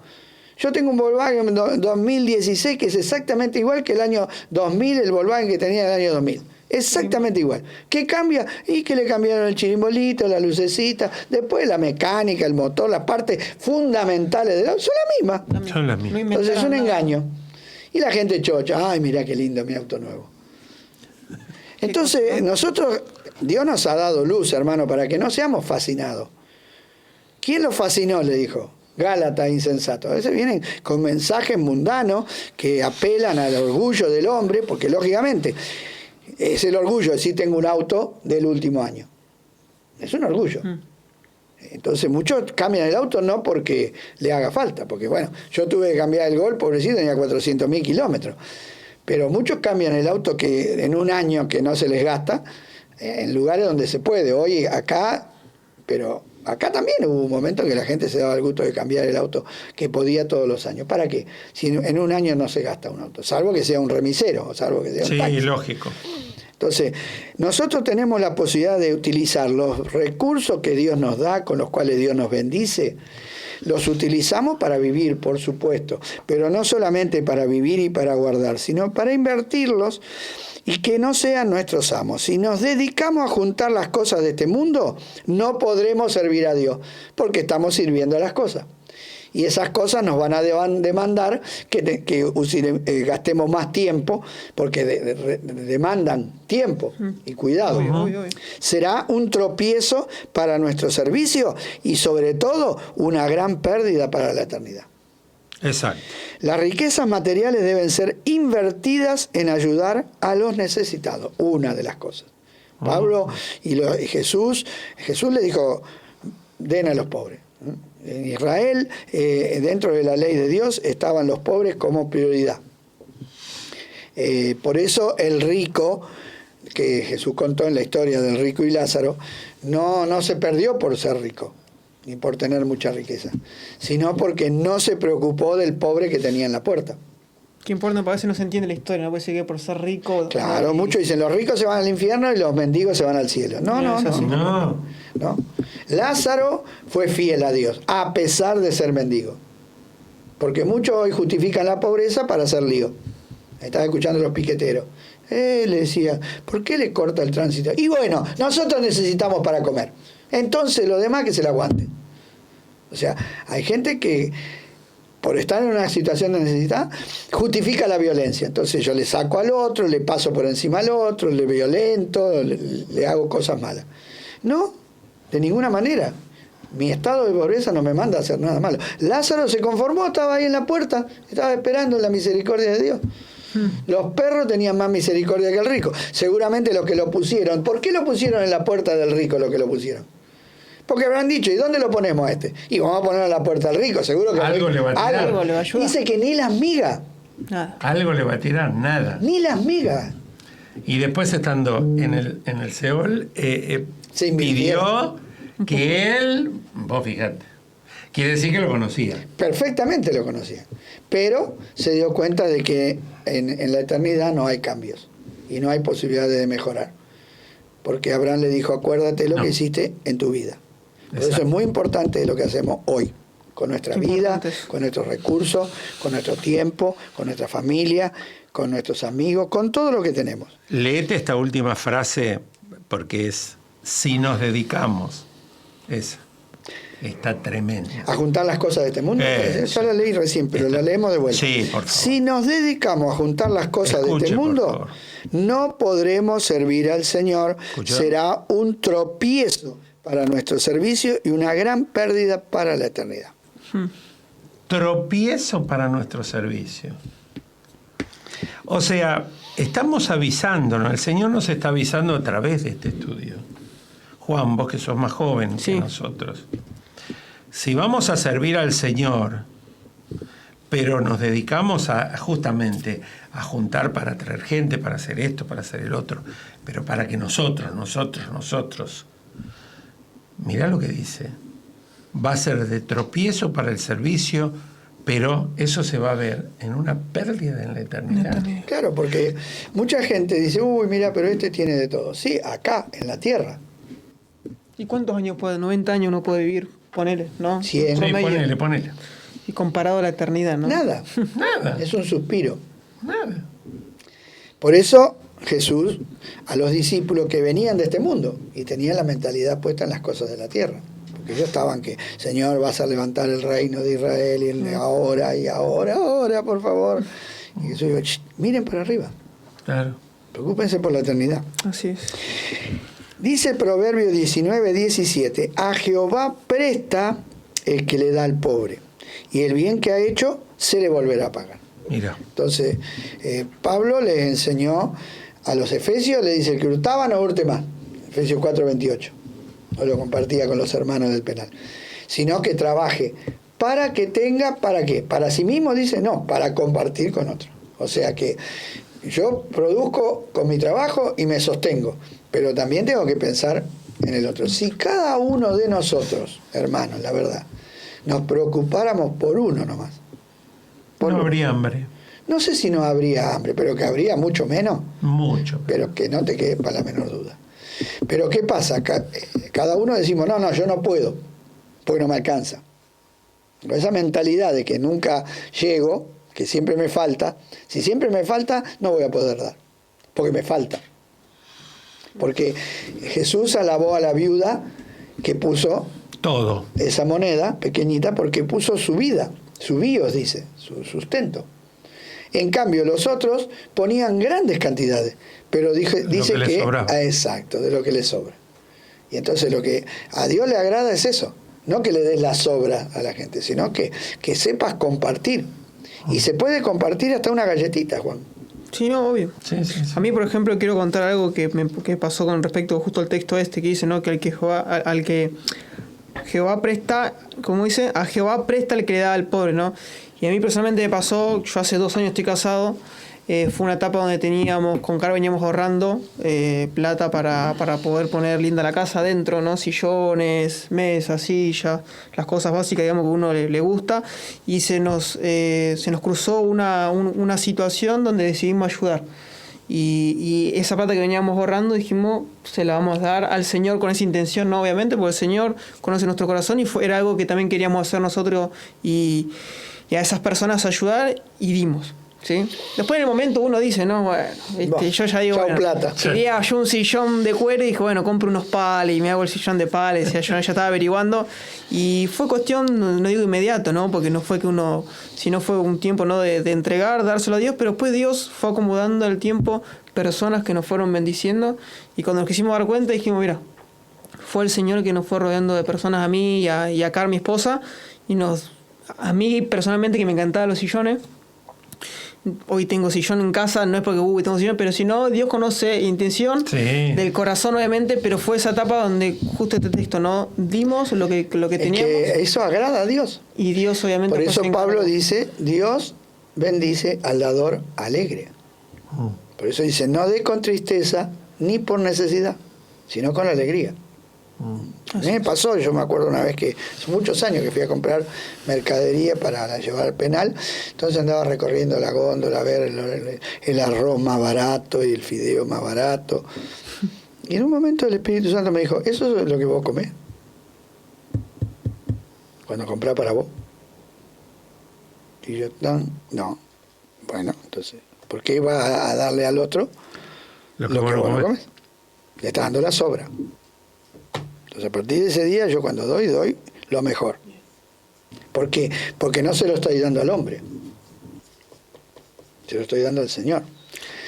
Yo tengo un Volkswagen 2016 que es exactamente igual que el año 2000, el Volkswagen que tenía el año 2000. Exactamente igual. ¿Qué cambia? Y que le cambiaron el chirimbolito, la lucecita, después la mecánica, el motor, las partes fundamentales del auto, son las mismas. Son las mismas. No Entonces es un inventaron nada. engaño. Y la gente chocha, ay, mirá qué lindo mi auto nuevo. Entonces, nosotros, Dios nos ha dado luz, hermano, para que no seamos fascinados. ¿Quién los fascinó? Le dijo. Gálatas insensatos. A veces vienen con mensajes mundanos que apelan al orgullo del hombre, porque lógicamente es el orgullo de decir tengo un auto del último año. Es un orgullo. Entonces muchos cambian el auto no porque le haga falta, porque bueno, yo tuve que cambiar el Gol, pobrecito, tenía 400.000 kilómetros. Pero muchos cambian el auto que en un año que no se les gasta, en lugares donde se puede. Hoy acá, pero acá también hubo un momento en que la gente se daba el gusto de cambiar el auto que podía todos los años. ¿Para qué? Si en un año no se gasta un auto, salvo que sea un remisero, o salvo que sea un taxi. Sí, lógico. Entonces, nosotros tenemos la posibilidad de utilizar los recursos que Dios nos da, con los cuales Dios nos bendice. Los utilizamos para vivir, por supuesto, pero no solamente para vivir y para guardar, sino para invertirlos y que no sean nuestros amos. Si nos dedicamos a juntar las cosas de este mundo, no podremos servir a Dios, porque estamos sirviendo a las cosas. Y esas cosas nos van a demandar que gastemos más tiempo, porque demandan tiempo y cuidado. Obvio. Será un tropiezo para nuestro servicio y sobre todo una gran pérdida para la eternidad. Exacto. Las riquezas materiales deben ser invertidas en ayudar a los necesitados, una de las cosas. Pablo y Jesús le dijo, den a los pobres. En Israel, dentro de la ley de Dios, estaban los pobres como prioridad. Por eso el rico, que Jesús contó en la historia del rico y Lázaro, no se perdió por ser rico, ni por tener mucha riqueza, sino porque no se preocupó del pobre que tenía en la puerta. ¿Qué importa? A veces no se entiende la historia, no puede ser que por ser rico... Claro, muchos dicen, los ricos se van al infierno y los mendigos se van al cielo. No. Lázaro fue fiel a Dios, a pesar de ser mendigo. Porque muchos hoy justifican la pobreza para hacer lío. Estaba escuchando a los piqueteros. Le decía, ¿por qué le corta el tránsito? Y bueno, nosotros necesitamos para comer. Entonces los demás que se la aguanten. O sea, hay gente que por estar en una situación de necesidad, justifica la violencia. Entonces yo le saco al otro, le paso por encima al otro, le violento, le hago cosas malas. No, de ninguna manera. Mi estado de pobreza no me manda a hacer nada malo. Lázaro se conformó, estaba ahí en la puerta, estaba esperando la misericordia de Dios. Los perros tenían más misericordia que el rico. Seguramente los que lo pusieron. ¿Por qué lo pusieron en la puerta del rico los que lo pusieron? Porque habrán dicho, ¿y dónde lo ponemos a este? Y vamos a ponerlo a la puerta del rico, seguro que algo le va a tirar. Algo le va a ayudar. Dice que ni las migas. Nada. Algo le va a tirar, nada. Ni las migas. Y después estando en el Seol, pidió que él, vos fíjate, quiere decir que lo conocía. Perfectamente lo conocía. Pero se dio cuenta de que en la eternidad no hay cambios y no hay posibilidades de mejorar. Porque Abraham le dijo, acuérdate lo que hiciste en tu vida. Por eso es muy importante lo que hacemos hoy, con nuestra vida, con nuestros recursos, con nuestro tiempo, con nuestra familia, con nuestros amigos, con todo lo que tenemos. Léete esta última frase porque es, si nos dedicamos, está tremendo. A juntar las cosas de este mundo. Ya la leí recién, pero la leemos de vuelta. Sí, por favor. Si nos dedicamos a juntar las cosas de este mundo, no podremos servir al Señor. ¿Escuchó? Será un tropiezo para nuestro servicio y una gran pérdida para la eternidad. Tropiezo para nuestro servicio. O sea, estamos avisándonos, el Señor nos está avisando a través de este estudio. Juan, vos que sos más joven que nosotros. Si vamos a servir al Señor, pero nos dedicamos justamente a juntar para traer gente, para hacer esto, para hacer el otro, pero para que nosotros, mirá lo que dice, va a ser de tropiezo para el servicio, pero eso se va a ver en una pérdida en la eternidad. Claro, porque mucha gente dice, uy, mira, pero este tiene de todo. Sí, acá, en la tierra. ¿Y cuántos años puede? 90 años uno puede vivir, ponele, ¿no? 100. Sí, ponele. Y comparado a la eternidad, ¿no? Nada. Nada. Es un suspiro. Nada. Por eso Jesús, a los discípulos que venían de este mundo y tenían la mentalidad puesta en las cosas de la tierra, porque ellos estaban que, Señor, vas a levantar el reino de Israel y ahora, por favor. Y Jesús dijo, miren para arriba. Claro. Preocúpense por la eternidad. Así es. Dice Proverbio 19:17, a Jehová presta el que le da al pobre, y el bien que ha hecho se le volverá a pagar. Mira. Entonces, Pablo les enseñó a los efesios, le dice, el que hurtaba no hurte más. Efesios 4:28. o lo compartía con los hermanos del penal, sino que trabaje para que tenga, ¿para qué? Para sí mismo, dice, no, para compartir con otros. O sea que yo produzco con mi trabajo y me sostengo, pero también tengo que pensar en el otro. Si cada uno de nosotros, hermanos, la verdad, nos preocupáramos por uno nomás. No habría hambre. No sé si no habría hambre, pero que habría mucho menos. Mucho. Pero que no te quede para la menor duda. Pero ¿qué pasa? Cada uno decimos, no, yo no puedo, porque no me alcanza. Con esa mentalidad de que nunca llego, que siempre me falta, si siempre me falta, no voy a poder dar, porque me falta. Porque Jesús alabó a la viuda que puso todo esa moneda pequeñita, porque puso su vida, su bios, dice, su sustento. En cambio, los otros ponían grandes cantidades, pero dice que exacto, de lo que les sobra. Y entonces lo que a Dios le agrada es eso, no que le des la sobra a la gente, sino que sepas compartir. Y se puede compartir hasta una galletita, Juan. Sí, no, obvio. Sí. A mí, por ejemplo, quiero contar algo que pasó con respecto justo al texto que dice, ¿no? Que al que Jehová presta, como dice, a Jehová presta el que le da al pobre, ¿no? Y a mí personalmente me pasó, yo hace 2 años estoy casado, fue una etapa donde con Caro veníamos ahorrando plata para poder poner linda la casa adentro, ¿no? Sillones, mesas, sillas, las cosas básicas, digamos, que a uno le gusta, y se nos cruzó una situación donde decidimos ayudar. Y esa plata que veníamos ahorrando, dijimos, se la vamos a dar al Señor con esa intención, ¿no? Obviamente, porque el Señor conoce nuestro corazón y era algo que también queríamos hacer nosotros y a esas personas ayudar, y dimos, ¿sí? Después en el momento uno dice, no, bueno, yo ya digo, bueno, plata. quería yo un sillón de cuero y dije, bueno, compro unos pales y me hago el sillón de pales, yo ya estaba averiguando, y fue cuestión, no digo inmediato, ¿no? Porque no fue que uno, sino fue un tiempo, ¿no? de entregar, dárselo a Dios, pero después Dios fue acomodando el tiempo, personas que nos fueron bendiciendo, y cuando nos quisimos dar cuenta dijimos, mira, fue el Señor que nos fue rodeando de personas a mí y a Car, mi esposa, y a mí personalmente, que me encantaban los sillones. Hoy tengo sillón en casa, no es porque tengo sillón, pero si no, Dios conoce intención del corazón, obviamente, pero fue esa etapa donde justo este texto, ¿no? Dimos lo que teníamos. Que eso agrada a Dios. Y Dios, obviamente. Por eso Pablo dice, Dios bendice al dador alegre. Por eso dice, no dé con tristeza ni por necesidad, sino con alegría. A mí me pasó, yo me acuerdo una vez que, hace muchos años que fui a comprar mercadería para llevar al penal, entonces andaba recorriendo la góndola a ver el arroz más barato y el fideo más barato. Y en un momento el Espíritu Santo me dijo, ¿eso es lo que vos comés? Cuando comprás para vos. Y yo, no. Bueno, entonces, ¿por qué vas a darle al otro lo que vos no comes? Le estás dando la sobra. Entonces, a partir de ese día, yo cuando doy lo mejor. ¿Por qué? Porque no se lo estoy dando al hombre. Se lo estoy dando al Señor.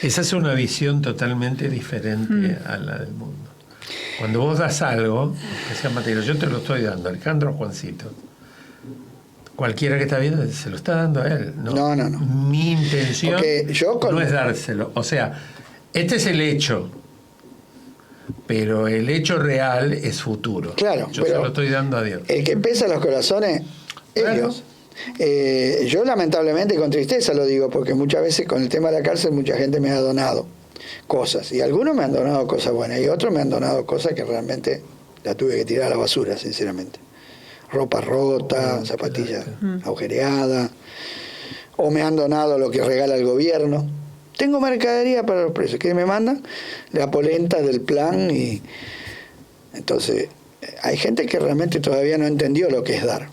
Esa es una visión totalmente diferente a la del mundo. Cuando vos das algo, que sea material, yo te lo estoy dando, Alejandro o Juancito. Cualquiera que está viendo se lo está dando a él. No. Mi intención no es dárselo. O sea, este es el hecho. Pero el hecho real es futuro. Claro, yo se lo estoy dando a Dios. El que pesa los corazones es Dios. Yo lamentablemente con tristeza lo digo, porque muchas veces con el tema de la cárcel mucha gente me ha donado cosas, y algunos me han donado cosas buenas y otros me han donado cosas que realmente la tuve que tirar a la basura, sinceramente. Ropa rota, zapatillas agujereadas, o me han donado lo que regala el gobierno. Tengo mercadería para los presos que me mandan, la polenta del plan, y entonces hay gente que realmente todavía no entendió lo que es dar.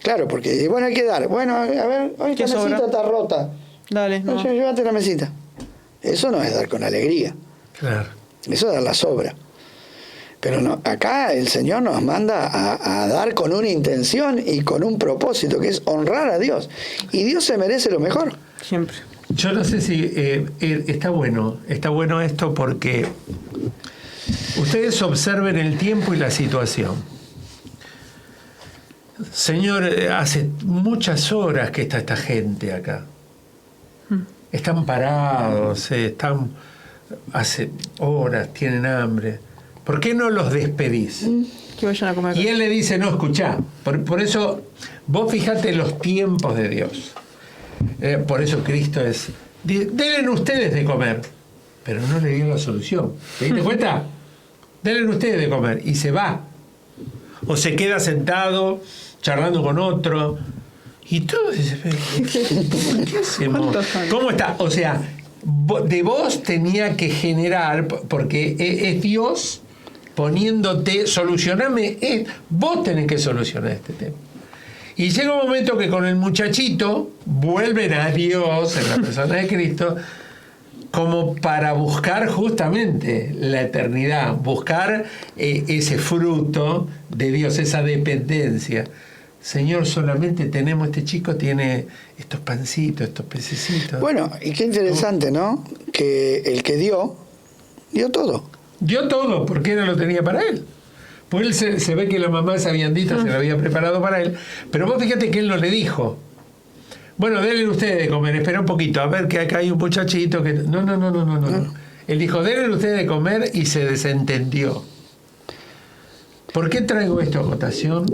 Claro, porque bueno, hay que dar. Bueno, a ver, hoy esta mesita está rota. Dale, no. Llévate la mesita. Eso no es dar con alegría. Claro. Eso es dar la sobra. Pero no, acá el Señor nos manda a dar con una intención y con un propósito, que es honrar a Dios. Y Dios se merece lo mejor. Siempre. Yo no sé si está bueno esto, porque ustedes observen el tiempo y la situación. Señor, hace muchas horas que está esta gente acá. Están parados, hace horas, tienen hambre. ¿por qué no los despedís? Que vayan a comer. Y él le dice, no, escuchá, por eso vos fijate los tiempos de Dios. Por eso Cristo es, denle ustedes de comer, pero no le dio la solución. ¿Te diste cuenta? Denle ustedes de comer y se va. O se queda sentado charlando con otro. Y todo dice, ¿qué hacemos? ¿Cómo está? O sea, de vos tenía que generar, porque es Dios poniéndote, solucioname, vos tenés que solucionar este tema. Y llega un momento que con el muchachito vuelven a Dios en la persona de Cristo, como para buscar justamente la eternidad, buscar ese fruto de Dios, esa dependencia. Señor, solamente tenemos, este chico tiene estos pancitos, estos pececitos. Bueno, y qué interesante, ¿no? Que el que dio todo. Dio todo, porque él no lo tenía para él. Pues él se ve que la mamá sabiandita se lo había preparado para él, pero vos fíjate que él no le dijo, bueno, denle ustedes de comer, espera un poquito, a ver que acá hay un muchachito que... No. Él dijo, denle ustedes de comer y se desentendió. ¿Por qué traigo esto a cotación?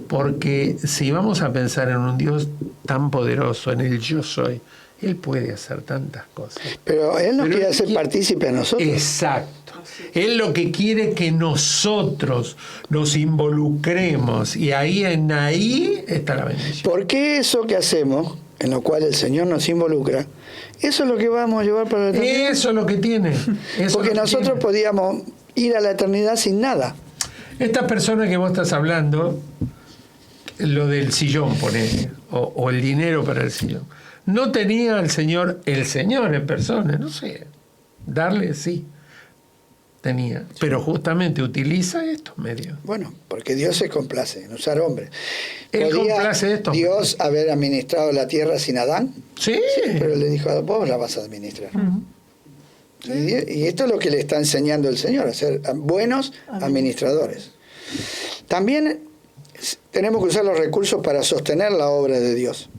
Porque si vamos a pensar en un Dios tan poderoso, en el yo soy, Él puede hacer tantas cosas. Pero Él nos quiere hacer partícipe a nosotros. Exacto. Él lo que quiere es que nosotros nos involucremos y ahí está la bendición. Porque eso que hacemos, en lo cual el Señor nos involucra, eso es lo que vamos a llevar para la eternidad. Eso es lo que tiene. Porque nosotros podíamos ir a la eternidad sin nada. Esta persona que vos estás hablando, lo del sillón, ponele, o el dinero para el sillón, no tenía el Señor en persona, no sé, darle sí. Tenía, pero justamente utiliza estos medios. Bueno, porque Dios se complace en usar hombres. Él complace esto. Dios haber administrado la tierra sin Adán. Sí. Pero le dijo a vos la vas a administrar. Uh-huh. Sí. Y esto es lo que le está enseñando el Señor, a ser buenos administradores. También tenemos que usar los recursos para sostener la obra de Dios.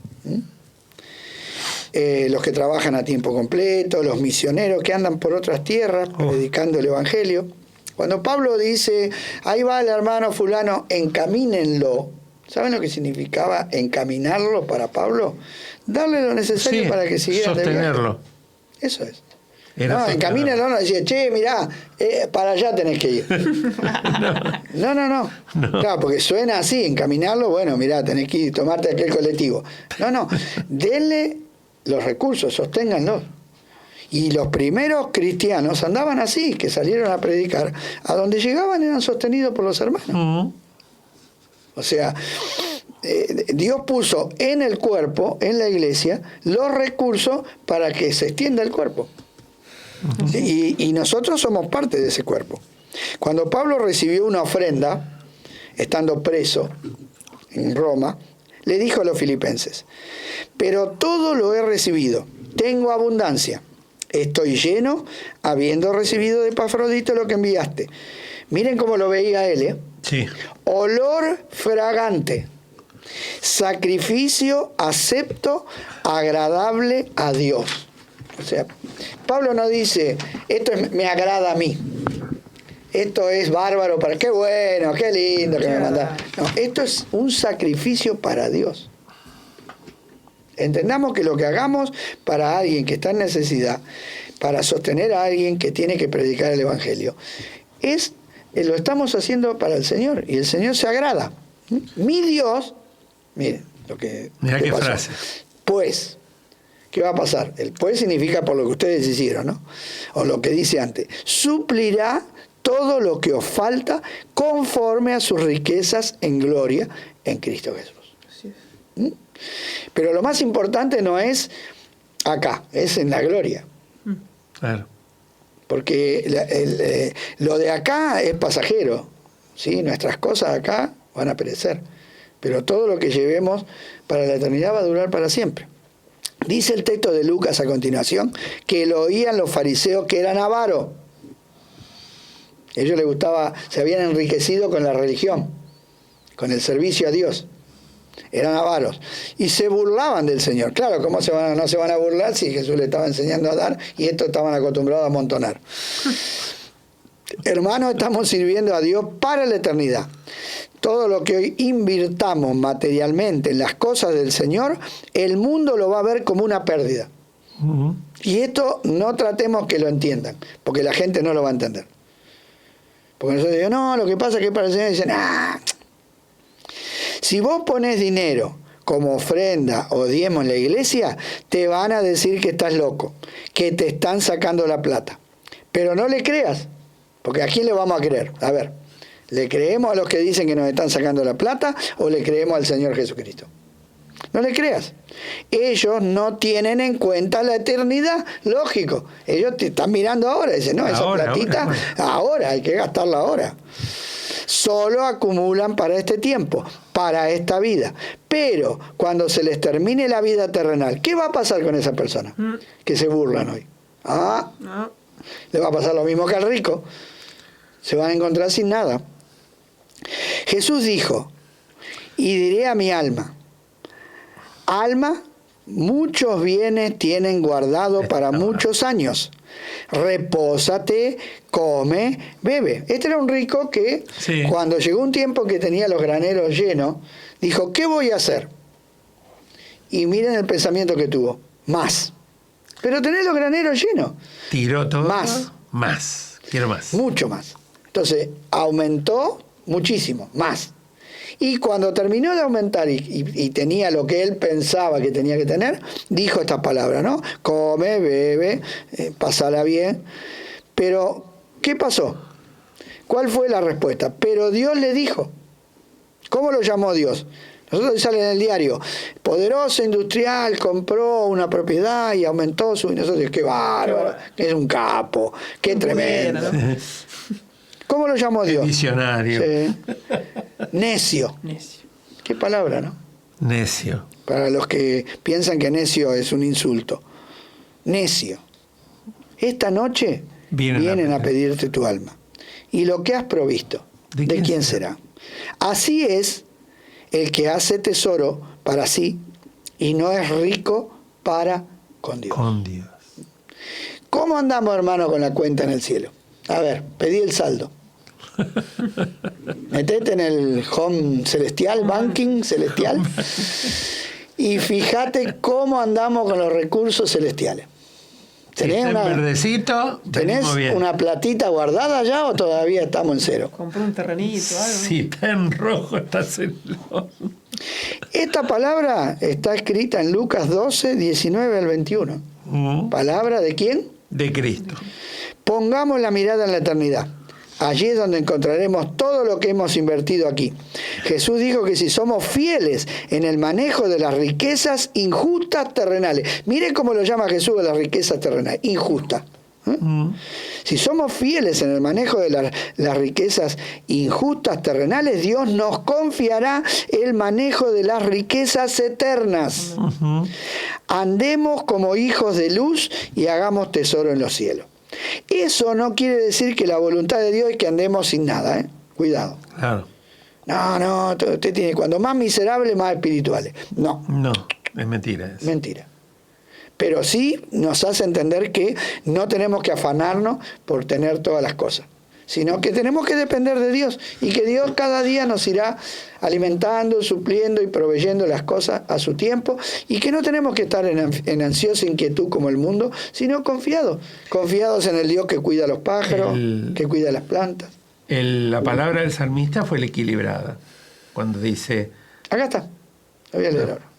Los que trabajan a tiempo completo, los misioneros que andan por otras tierras predicando el Evangelio. Cuando Pablo dice, ahí va el hermano fulano, encamínenlo. ¿Saben lo que significaba encaminarlo para Pablo? Darle lo necesario para que siguiera sostenerlo. Eso es. No, encamínenlo, no decía, che, mirá, para allá tenés que ir. No. Claro, porque suena así, encaminarlo, bueno, mirá, tenés que ir, tomarte aquel colectivo. No, denle los recursos, sosténganlos. Y los primeros cristianos andaban así, que salieron a predicar, a donde llegaban eran sostenidos por los hermanos. Uh-huh. O sea, Dios puso en el cuerpo, en la iglesia, los recursos para que se extienda el cuerpo. Uh-huh. Y nosotros somos parte de ese cuerpo. Cuando Pablo recibió una ofrenda, estando preso en Roma, le dijo a los filipenses, pero todo lo he recibido, tengo abundancia, estoy lleno, habiendo recibido de Epafrodito lo que enviaste. Miren cómo lo veía él, Sí. Olor fragante, sacrificio acepto, agradable a Dios. O sea, Pablo no dice, esto me agrada a mí. Esto es bárbaro para... Qué bueno, qué lindo que me mandaron. No, esto es un sacrificio para Dios. Entendamos que lo que hagamos para alguien que está en necesidad, para sostener a alguien que tiene que predicar el Evangelio, lo estamos haciendo para el Señor. Y el Señor se agrada. Mi Dios, miren lo que... Mirá qué pasó. frase. Pues... ¿qué va a pasar? El pues significa por lo que ustedes hicieron, ¿no? O lo que dice antes. Suplirá todo lo que os falta conforme a sus riquezas en gloria en Cristo Jesús. Así es. Pero lo más importante no es acá, es en la gloria. Claro. Porque lo de acá es pasajero, ¿sí? Nuestras cosas acá van a perecer. Pero todo lo que llevemos para la eternidad va a durar para siempre. Dice el texto de Lucas a continuación que lo oían los fariseos que eran avaros. Ellos les gustaba, se habían enriquecido con la religión, con el servicio a Dios. Eran avaros. Y se burlaban del Señor. Claro, ¿cómo no se van a burlar si Jesús le estaba enseñando a dar y estos estaban acostumbrados a amontonar? Hermanos, estamos sirviendo a Dios para la eternidad. Todo lo que hoy invirtamos materialmente en las cosas del Señor, el mundo lo va a ver como una pérdida. Y esto no tratemos que lo entiendan, porque la gente no lo va a entender. Porque nosotros decimos, no, lo que pasa es que para el Señor dicen, si vos pones dinero como ofrenda o diezmo en la iglesia, te van a decir que estás loco, que te están sacando la plata. Pero no le creas, porque ¿a quién le vamos a creer? A ver, ¿le creemos a los que dicen que nos están sacando la plata o le creemos al Señor Jesucristo? No le creas. Ellos no tienen en cuenta la eternidad. Lógico. Ellos te están mirando ahora. Dicen, no, esa platita, ahora, hay que gastarla ahora. Solo acumulan para este tiempo, para esta vida. Pero cuando se les termine la vida terrenal, ¿qué va a pasar con esa persona? Que se burlan hoy. Le va a pasar lo mismo que al rico. Se van a encontrar sin nada. Jesús dijo, y diré a mi alma, alma, muchos bienes tienen guardado para muchos años. Repósate, come, bebe. Este era un rico que cuando llegó un tiempo que tenía los graneros llenos, dijo, ¿qué voy a hacer? Y miren el pensamiento que tuvo, más. Pero tenés los graneros llenos. Tiró todo. Más. Quiero más. Mucho más. Entonces, aumentó muchísimo, más. Y cuando terminó de aumentar y tenía lo que él pensaba que tenía que tener, dijo estas palabras, ¿no? Come, bebe, pasala bien. Pero, ¿qué pasó? ¿Cuál fue la respuesta? Pero Dios le dijo. ¿Cómo lo llamó Dios? Nosotros sale en el diario, poderoso industrial compró una propiedad y aumentó su... Y nosotros, qué bárbaro, es un capo, qué tremendo. ¿Cómo lo llamó Dios? Visionario. Sí. Necio. Qué palabra, ¿no? Necio. Para los que piensan que necio es un insulto. Necio. Esta noche vienen a pedirte tu alma. Y lo que has provisto, ¿de quién será? Así es el que hace tesoro para sí y no es rico para con Dios. Con Dios. ¿Cómo andamos, hermano, con la cuenta en el cielo? A ver, pedí el saldo. Metete en el home celestial, banking celestial, y fíjate cómo andamos con los recursos celestiales. ¿Tenés verdecito? ¿Tenés una platita guardada ya o todavía estamos en cero? Compré un terrenito, algo. Si está en rojo, estás en rojo. Esta palabra está escrita en Lucas 12, 19 al 21. ¿Palabra de quién? De Cristo. Pongamos la mirada en la eternidad. Allí es donde encontraremos todo lo que hemos invertido aquí. Jesús dijo que si somos fieles en el manejo de las riquezas injustas terrenales, mire cómo lo llama Jesús a las riquezas terrenales, injustas. Si somos fieles en el manejo de las riquezas injustas terrenales, Dios nos confiará el manejo de las riquezas eternas. Andemos como hijos de luz y hagamos tesoro en los cielos. Eso no quiere decir que la voluntad de Dios es que andemos sin nada, Cuidado. Claro. No, usted tiene, cuando más miserables, más espirituales. No, es mentira. Mentira. Pero sí nos hace entender que no tenemos que afanarnos por tener todas las cosas, sino que tenemos que depender de Dios y que Dios cada día nos irá alimentando, supliendo y proveyendo las cosas a su tiempo, y que no tenemos que estar en ansiosa inquietud como el mundo, sino confiados en el Dios que cuida a los pájaros, que cuida a las plantas. La palabra del salmista fue la equilibrada, cuando dice... Acá está, lo voy a leer ahora.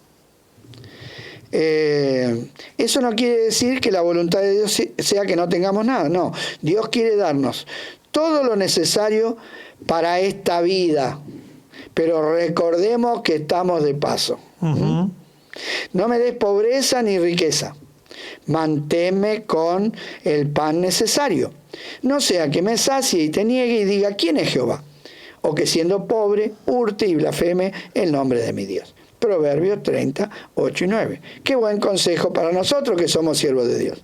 Eso no quiere decir que la voluntad de Dios sea que no tengamos nada, no. Dios quiere darnos todo lo necesario para esta vida, pero recordemos que estamos de paso. No me des pobreza ni riqueza, manténme con el pan necesario, no sea que me sacie y te niegue y diga ¿quién es Jehová? O que siendo pobre hurte y blasfeme el nombre de mi Dios. Proverbios 30, 8 y 9. Qué buen consejo para nosotros que somos siervos de Dios.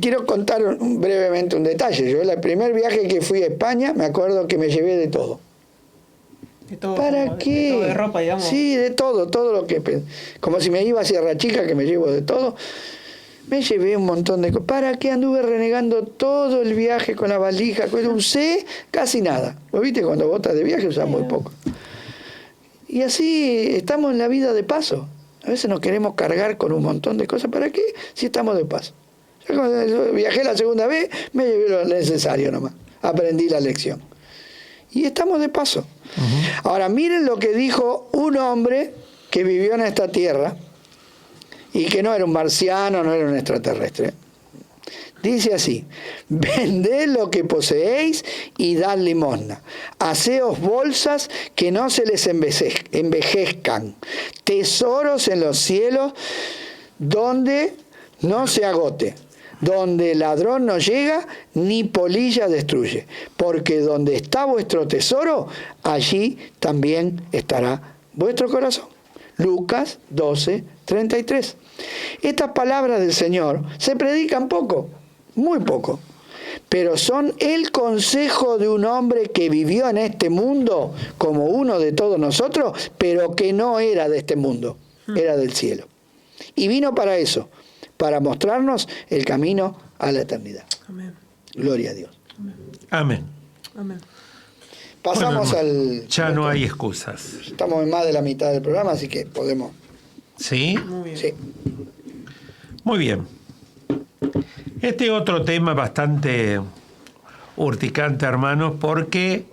Quiero contar brevemente un detalle. Yo el primer viaje que fui a España, me acuerdo que me llevé de todo. De todo. ¿Para qué? De todo, de ropa, digamos. Sí, de todo lo que... Como si me iba a Sierra Chica, que me llevo de todo. Me llevé un montón de cosas. ¿Para qué anduve renegando todo el viaje con la valija? Usé casi nada. ¿Lo viste? Cuando vos estás de viaje usás muy poco. Y así estamos en la vida de paso. A veces nos queremos cargar con un montón de cosas. ¿Para qué? Si estamos de paso. Yo cuando viajé la segunda vez, me llevé lo necesario nomás. Aprendí la lección. Y estamos de paso. Uh-huh. Ahora, miren lo que dijo un hombre que vivió en esta tierra y que no era un marciano, no era un extraterrestre. Dice así: vended lo que poseéis y dad limosna. Haceos bolsas que no se les envejezcan. Tesoros en los cielos donde no se agote. Donde el ladrón no llega, ni polilla destruye. Porque donde está vuestro tesoro, allí también estará vuestro corazón. Lucas 12:33. Estas palabras del Señor se predican poco, muy poco, pero son el consejo de un hombre que vivió en este mundo como uno de todos nosotros, pero que no era de este mundo, era del cielo. Y vino para eso, para mostrarnos el camino a la eternidad. Amén. Gloria a Dios. Amén. Amén. Pasamos al... Ya no hay excusas. Estamos en más de la mitad del programa, así que podemos... ¿Sí? Muy bien. Sí. Muy bien. Este otro tema bastante urticante, hermanos, porque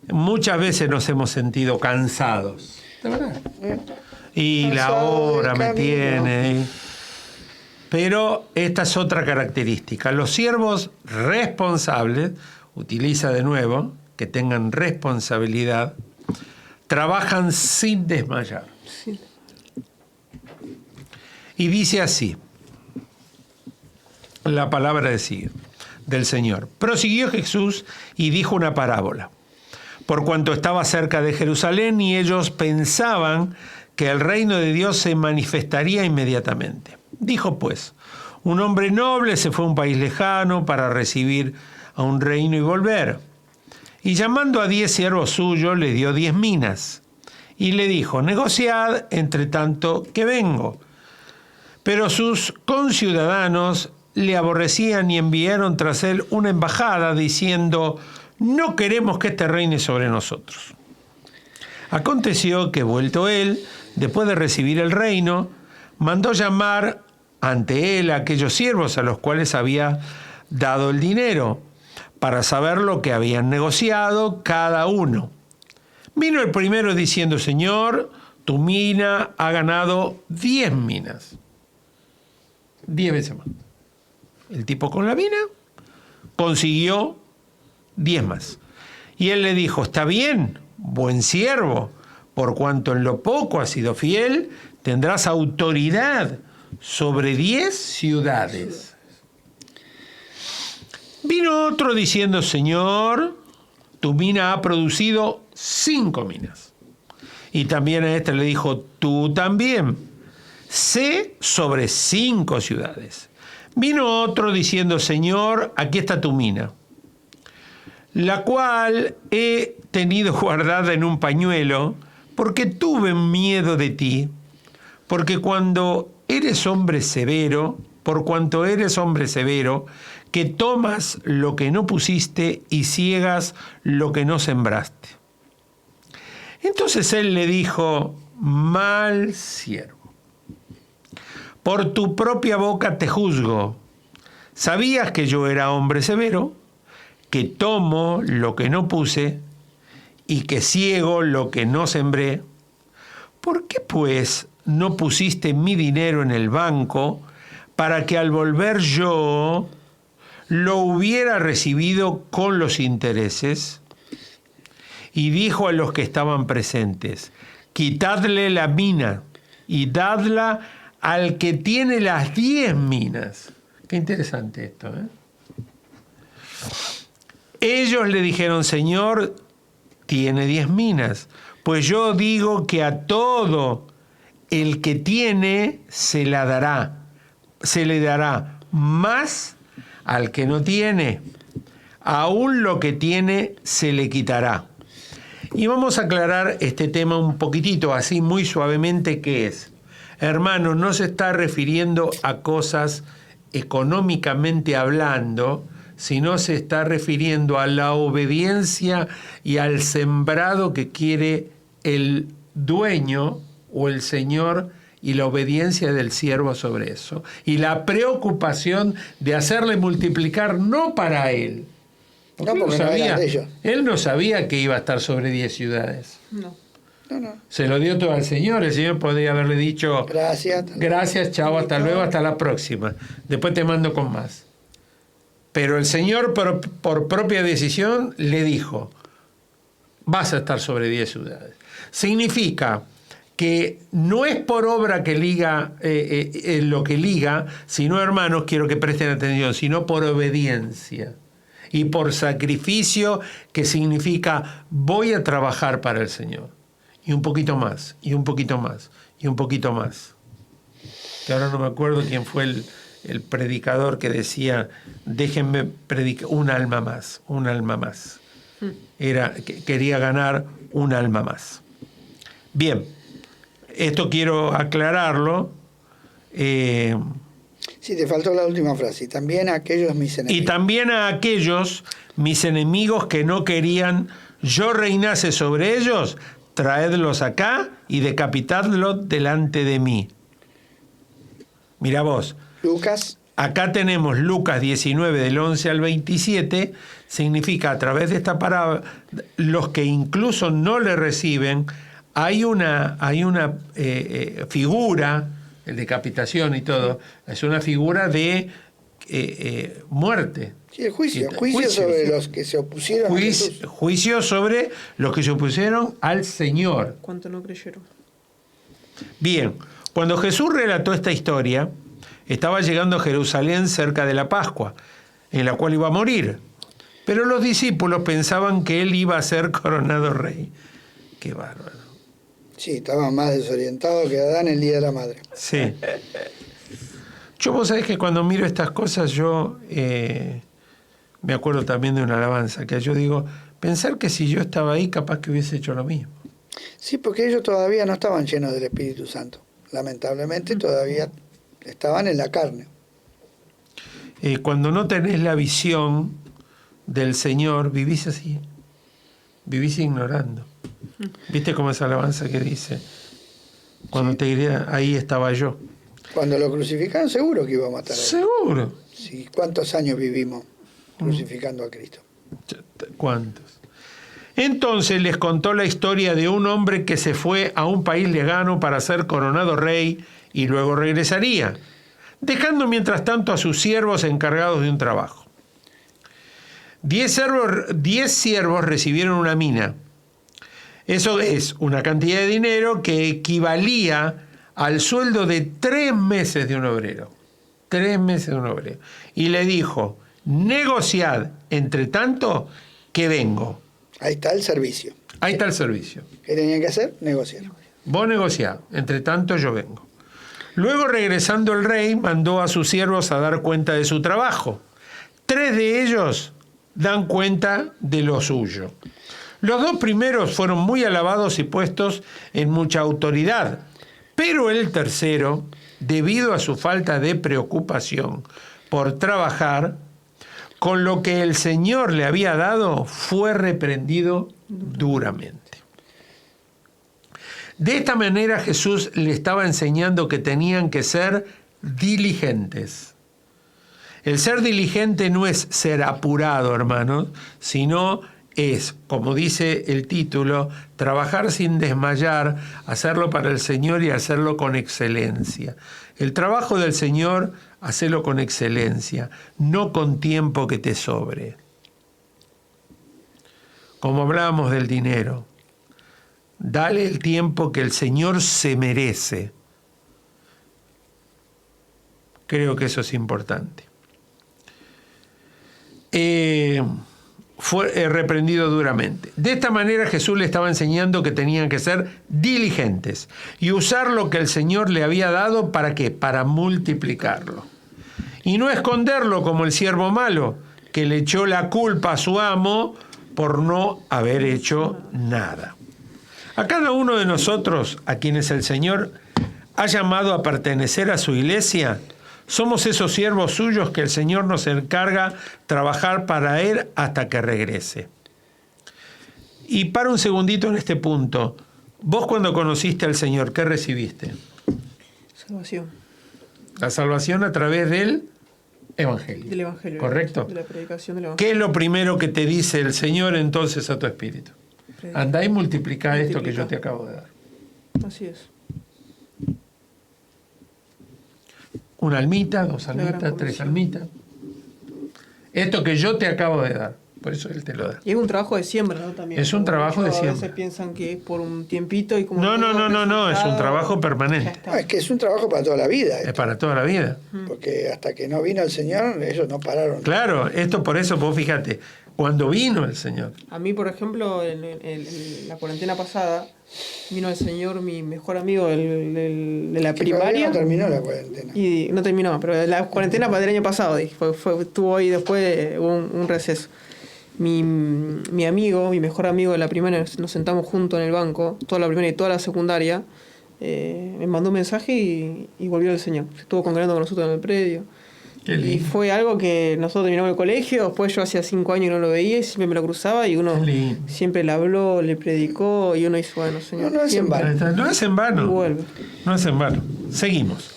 muchas veces nos hemos sentido cansados. ¿De verdad? Y la hora me tiene. Pero esta es otra característica. Los siervos responsables, utiliza de nuevo, que tengan responsabilidad, trabajan sin desmayar. Sí. Y dice así, la palabra del Señor. Prosiguió Jesús y dijo una parábola, por cuanto estaba cerca de Jerusalén y ellos pensaban que el reino de Dios se manifestaría inmediatamente. Dijo pues, un hombre noble se fue a un país lejano para recibir a un reino y volver. Y llamando a 10 siervos suyos, le dio 10 minas. Y le dijo, negociad entre tanto que vengo. Pero sus conciudadanos le aborrecían y enviaron tras él una embajada diciendo, no queremos que este reine sobre nosotros. Aconteció que, vuelto él, después de recibir el reino, mandó llamar ante él a aquellos siervos a los cuales había dado el dinero, para saber lo que habían negociado cada uno. Vino el primero diciendo, Señor, tu mina ha ganado 10 minas. 10 veces más. El tipo con la mina consiguió 10 más. Y él le dijo, está bien, buen siervo, por cuanto en lo poco has sido fiel, tendrás autoridad sobre 10 ciudades. Vino otro diciendo, Señor, tu mina ha producido 5 minas. Y también a este le dijo, tú también, sé sobre 5 ciudades. Vino otro diciendo, Señor, aquí está tu mina, la cual he tenido guardada en un pañuelo, porque tuve miedo de ti, porque cuando eres hombre severo, por cuanto eres hombre severo, que tomas lo que no pusiste y ciegas lo que no sembraste. Entonces él le dijo, mal siervo, por tu propia boca te juzgo. ¿Sabías que yo era hombre severo, que tomo lo que no puse y que ciego lo que no sembré? ¿Por qué pues no pusiste mi dinero en el banco para que al volver yo lo hubiera recibido con los intereses? Y dijo a los que estaban presentes, quitadle la mina y dadla al que tiene las 10 minas. Qué interesante esto, ¿eh? Ellos le dijeron, Señor, tiene 10 minas. Pues yo digo que a todo el que tiene se le dará más al que no tiene, aún lo que tiene se le quitará. Y vamos a aclarar este tema un poquitito, así muy suavemente, ¿qué es? hermano, no se está refiriendo a cosas económicamente hablando, sino se está refiriendo a la obediencia y al sembrado que quiere el dueño o el señor, y la obediencia del siervo sobre eso, y la preocupación de hacerle multiplicar no para él, porque No, porque no eran de ellos. él no sabía que iba a estar sobre 10 ciudades. No. No. Se lo dio todo al Señor. El Señor podría haberle dicho: gracias, chao, hasta luego, hasta la próxima. Después te mando con más. Pero el Señor, por propia decisión, le dijo: vas a estar sobre 10 ciudades. Significa que no es por obra que liga lo que liga, sino, hermanos, quiero que presten atención, sino por obediencia y por sacrificio, que significa: voy a trabajar para el Señor. Y un poquito más, y un poquito más, y un poquito más. Que ahora no me acuerdo quién fue el predicador que decía: déjenme predicar un alma más, un alma más. Quería ganar un alma más. Bien, esto quiero aclararlo. Sí, te faltó la última frase. Y también a aquellos mis enemigos. Y también a aquellos mis enemigos que no querían yo reinase sobre ellos, traedlos acá y decapitadlos delante de mí. Mira vos. Lucas. Acá tenemos Lucas 19, del 11 al 27, significa, a través de esta parábola, los que incluso no le reciben, hay una figura, el decapitación y todo, es una figura de muerte. Sí, el juicio sobre los que se opusieron a Jesús. Juicio sobre los que se opusieron al Señor. ¿Cuánto no creyeron? Bien, cuando Jesús relató esta historia, estaba llegando a Jerusalén cerca de la Pascua, en la cual iba a morir. Pero los discípulos pensaban que él iba a ser coronado rey. Qué bárbaro. Sí, estaba más desorientado que Adán el día de la madre. Sí. Vos sabés que cuando miro estas cosas, yo me acuerdo también de una alabanza, que yo digo, pensar que si yo estaba ahí, capaz que hubiese hecho lo mismo. Sí, porque ellos todavía no estaban llenos del Espíritu Santo. Lamentablemente todavía estaban en la carne. Cuando no tenés la visión del Señor, vivís así, vivís ignorando. ¿Viste cómo es alabanza que dice? Cuando te diría, ahí estaba yo. Cuando lo crucificaron, seguro que iba a matar a él. Seguro. Sí, ¿cuántos años vivimos crucificando a Cristo? ¿Cuántos? Entonces les contó la historia de un hombre que se fue a un país lejano para ser coronado rey y luego regresaría, dejando mientras tanto a sus siervos encargados de un trabajo. 10 siervos recibieron una mina. Eso es una cantidad de dinero que equivalía al sueldo de 3 meses de un obrero. 3 meses de un obrero. Y le dijo: negociad, entre tanto, que vengo. Ahí está el servicio. Ahí está el servicio. ¿Qué tenían que hacer? Negociar. Vos negociad, entre tanto yo vengo. Luego, regresando el rey, mandó a sus siervos a dar cuenta de su trabajo. 3 de ellos dan cuenta de lo suyo. Los 2 primeros fueron muy alabados y puestos en mucha autoridad, pero el tercero, debido a su falta de preocupación por trabajar, con lo que el Señor le había dado, fue reprendido duramente. De esta manera Jesús le estaba enseñando que tenían que ser diligentes. El ser diligente no es ser apurado, hermanos, sino es, como dice el título, trabajar sin desmayar, hacerlo para el Señor y hacerlo con excelencia. El trabajo del Señor, hacerlo con excelencia, no con tiempo que te sobre. Como hablábamos del dinero, dale el tiempo que el Señor se merece. Creo que eso es importante. Fue reprendido duramente. De esta manera Jesús le estaba enseñando que tenían que ser diligentes y usar lo que el Señor le había dado. ¿Para qué? Para multiplicarlo. Y no esconderlo como el siervo malo, que le echó la culpa a su amo por no haber hecho nada. A cada uno de nosotros, a quienes el Señor ha llamado a pertenecer a su iglesia, somos esos siervos suyos que el Señor nos encarga trabajar para Él hasta que regrese. Y para un segundito en este punto, vos cuando conociste al Señor, ¿qué recibiste? Salvación. La salvación a través del Evangelio. Del Evangelio. ¿Correcto? De la predicación del Evangelio. ¿Qué es lo primero que te dice el Señor entonces a tu espíritu? Andá y multiplicá esto que yo te acabo de dar. Así es. Una almita, 2 gran almitas, 3 comisión. almitas. Esto que yo te acabo de dar. Por eso Él te lo da. Y es un trabajo de siembra, ¿no? También. Es un trabajo de A siembra. veces piensan que es por un tiempito y como... No, todo es un resultado, trabajo ya permanente. está. Es que es un trabajo para toda la vida, Es para toda la vida. porque hasta que no vino el Señor, ellos no pararon. Claro, esto por eso, vos fíjate, cuando vino el Señor. A mí, por ejemplo, en la cuarentena pasada, vino el señor, mi mejor amigo de la Que todavía primaria. no terminó la cuarentena. Y no terminó, pero la cuarentena del año pasado, estuvo ahí después, hubo un receso. Mi amigo, mi mejor amigo de la primaria, nos sentamos juntos en el banco, toda la primaria y toda la secundaria, me mandó un mensaje y volvió el señor. Estuvo congregando con nosotros en el predio. Qué Y lindo. fue algo que nosotros terminamos el colegio, después yo hacía 5 años que no lo veía y siempre me lo cruzaba y uno Qué lindo. siempre le habló, le predicó y uno dice, bueno, señor, No es en siempre. vano. No es en Y vano. vuelve. No es en vano. Seguimos.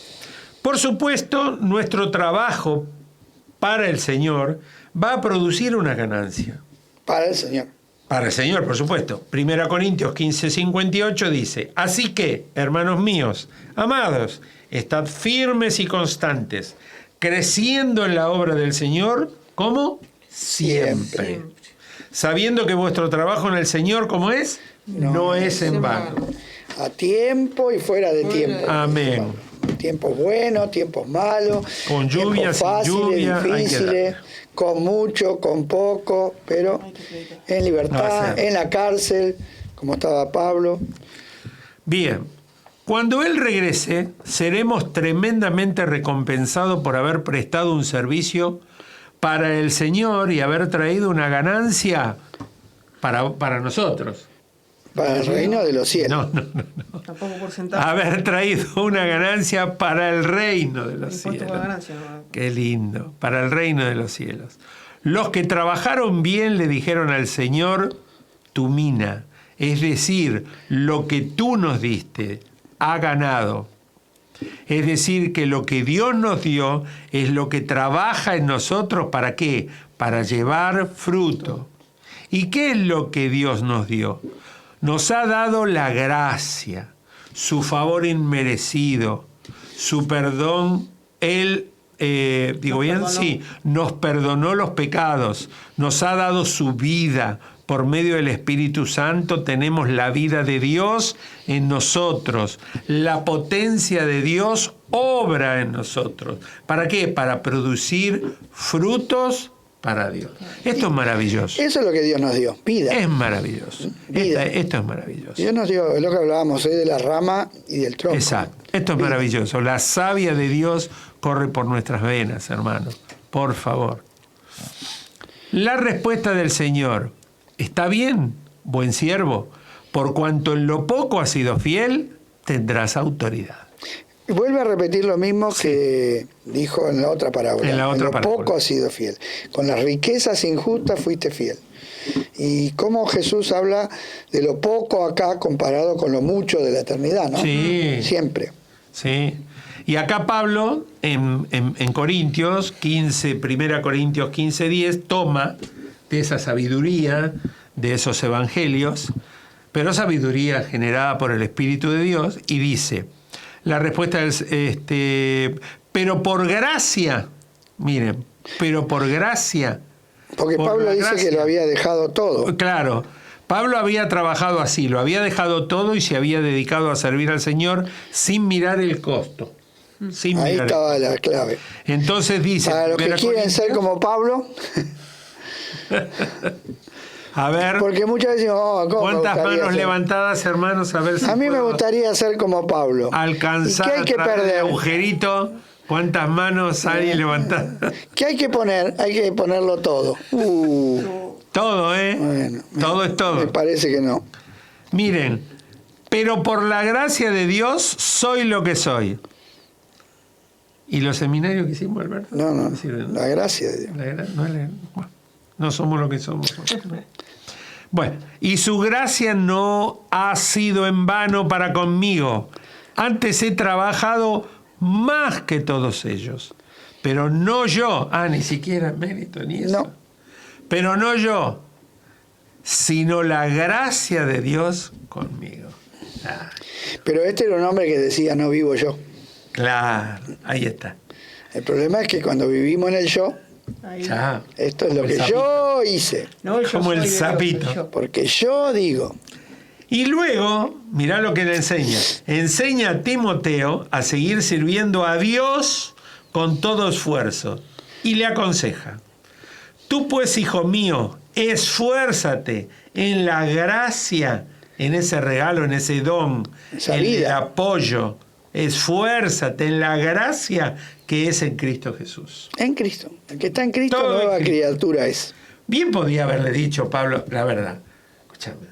Por supuesto, nuestro trabajo para el Señor va a producir una ganancia. Para el Señor. Para el Señor, por supuesto. 1 Corintios 15:58 dice, así que, hermanos míos, amados, estad firmes y constantes, creciendo en la obra del Señor, ¿cómo? Siempre. Sabiendo que vuestro trabajo en el Señor, ¿cómo es? No es en vano. A tiempo y fuera de tiempo. Amén. Tiempos buenos, tiempos malos. Con lluvia, tiempos sin fáciles, lluvia, hay que difíciles, darle. con mucho, con poco, pero Hay que predicar. en No, libertad, sí. en la cárcel, como estaba Pablo. Bien, cuando Él regrese, seremos tremendamente recompensados por haber prestado un servicio para el Señor y haber traído una ganancia para nosotros. Para el reino de los cielos. No. Tampoco porcentaje. Haber traído una ganancia para el reino de los Impuesto por cielos. ganancia, ¿no? Qué lindo, para el reino de los cielos. Los que trabajaron bien le dijeron al Señor, tu mina, es decir, lo que tú nos diste, ha ganado. Es decir, que lo que Dios nos dio es lo que trabaja en nosotros, ¿para qué? Para llevar fruto. ¿Y qué es lo que Dios nos dio? Nos ha dado la gracia, su favor inmerecido, su perdón. Él, digo Nos bien, perdonó. sí, nos perdonó los pecados, nos ha dado su vida. Por medio del Espíritu Santo tenemos la vida de Dios en nosotros. La potencia de Dios obra en nosotros. ¿Para qué? Para producir frutos para Dios. Esto es maravilloso. Eso es lo que Dios nos dio, vida. Es maravilloso. Vida. Esto es maravilloso. Dios nos dio, es lo que hablábamos hoy de la rama y del tronco. Exacto. Esto es Vida. maravilloso. La savia de Dios corre por nuestras venas, hermano. Por favor. La respuesta del Señor. Está bien, buen siervo. Por cuanto en lo poco has sido fiel, tendrás autoridad. Y vuelve a repetir lo mismo que dijo en la otra parábola. En la otra lo parábola. poco has sido fiel. Con las riquezas injustas fuiste fiel. Y cómo Jesús habla de lo poco acá comparado con lo mucho de la eternidad, ¿no? Sí. Siempre. Sí. Y acá Pablo, en Corintios 15, 1 Corintios 15:10, toma de esa sabiduría, de esos evangelios, pero sabiduría generada por el Espíritu de Dios, y dice, la respuesta es, pero por gracia, miren, pero por gracia. Porque por Pablo la dice gracia. que lo había dejado todo. Claro, Pablo había trabajado así, lo había dejado todo y se había dedicado a servir al Señor sin mirar el costo. Sin Ahí mirar. estaba la clave. Entonces dice, Para los que 1 quieren ser Corintios, como Pablo, a ver, porque muchas veces ¿cómo me ¿cuántas gustaría manos ser? levantadas, hermanos? A ver si A mí me puedo gustaría ser como Pablo. alcanzar ¿Y qué hay a que través del perder? agujerito. ¿Cuántas manos hay levantadas? ¿Qué hay que poner? Hay que ponerlo todo. Todo, ¿eh? Bueno, todo es todo. Me parece que no. Miren, pero por la gracia de Dios soy lo que soy. ¿Y los seminarios que hicimos, Alberto? No, sirven, la gracia de Dios. No somos lo que somos. Bueno, y su gracia no ha sido en vano para conmigo. Antes he trabajado más que todos ellos. Pero no yo. Ni siquiera mérito ni eso. No. Pero no yo, sino la gracia de Dios conmigo. Pero este era un hombre que decía, no vivo yo. Claro, ahí está. El problema es que cuando vivimos en el yo, Ahí. Chao. esto es lo que yo hice. No, yo Como el soy de Dios, sapito. yo. Porque yo digo, Y luego, mirá lo que le enseña. Enseña a Timoteo a seguir sirviendo a Dios con todo esfuerzo. Y le aconseja: tú pues, hijo mío, esfuérzate en la gracia, en ese regalo, en ese don, Esa en el vida. apoyo. Esfuérzate en la gracia que es en Cristo Jesús. en Cristo. El que está en Cristo, Todo en nueva Cristo. criatura es. Bien podía haberle dicho Pablo, la verdad. Escúchame.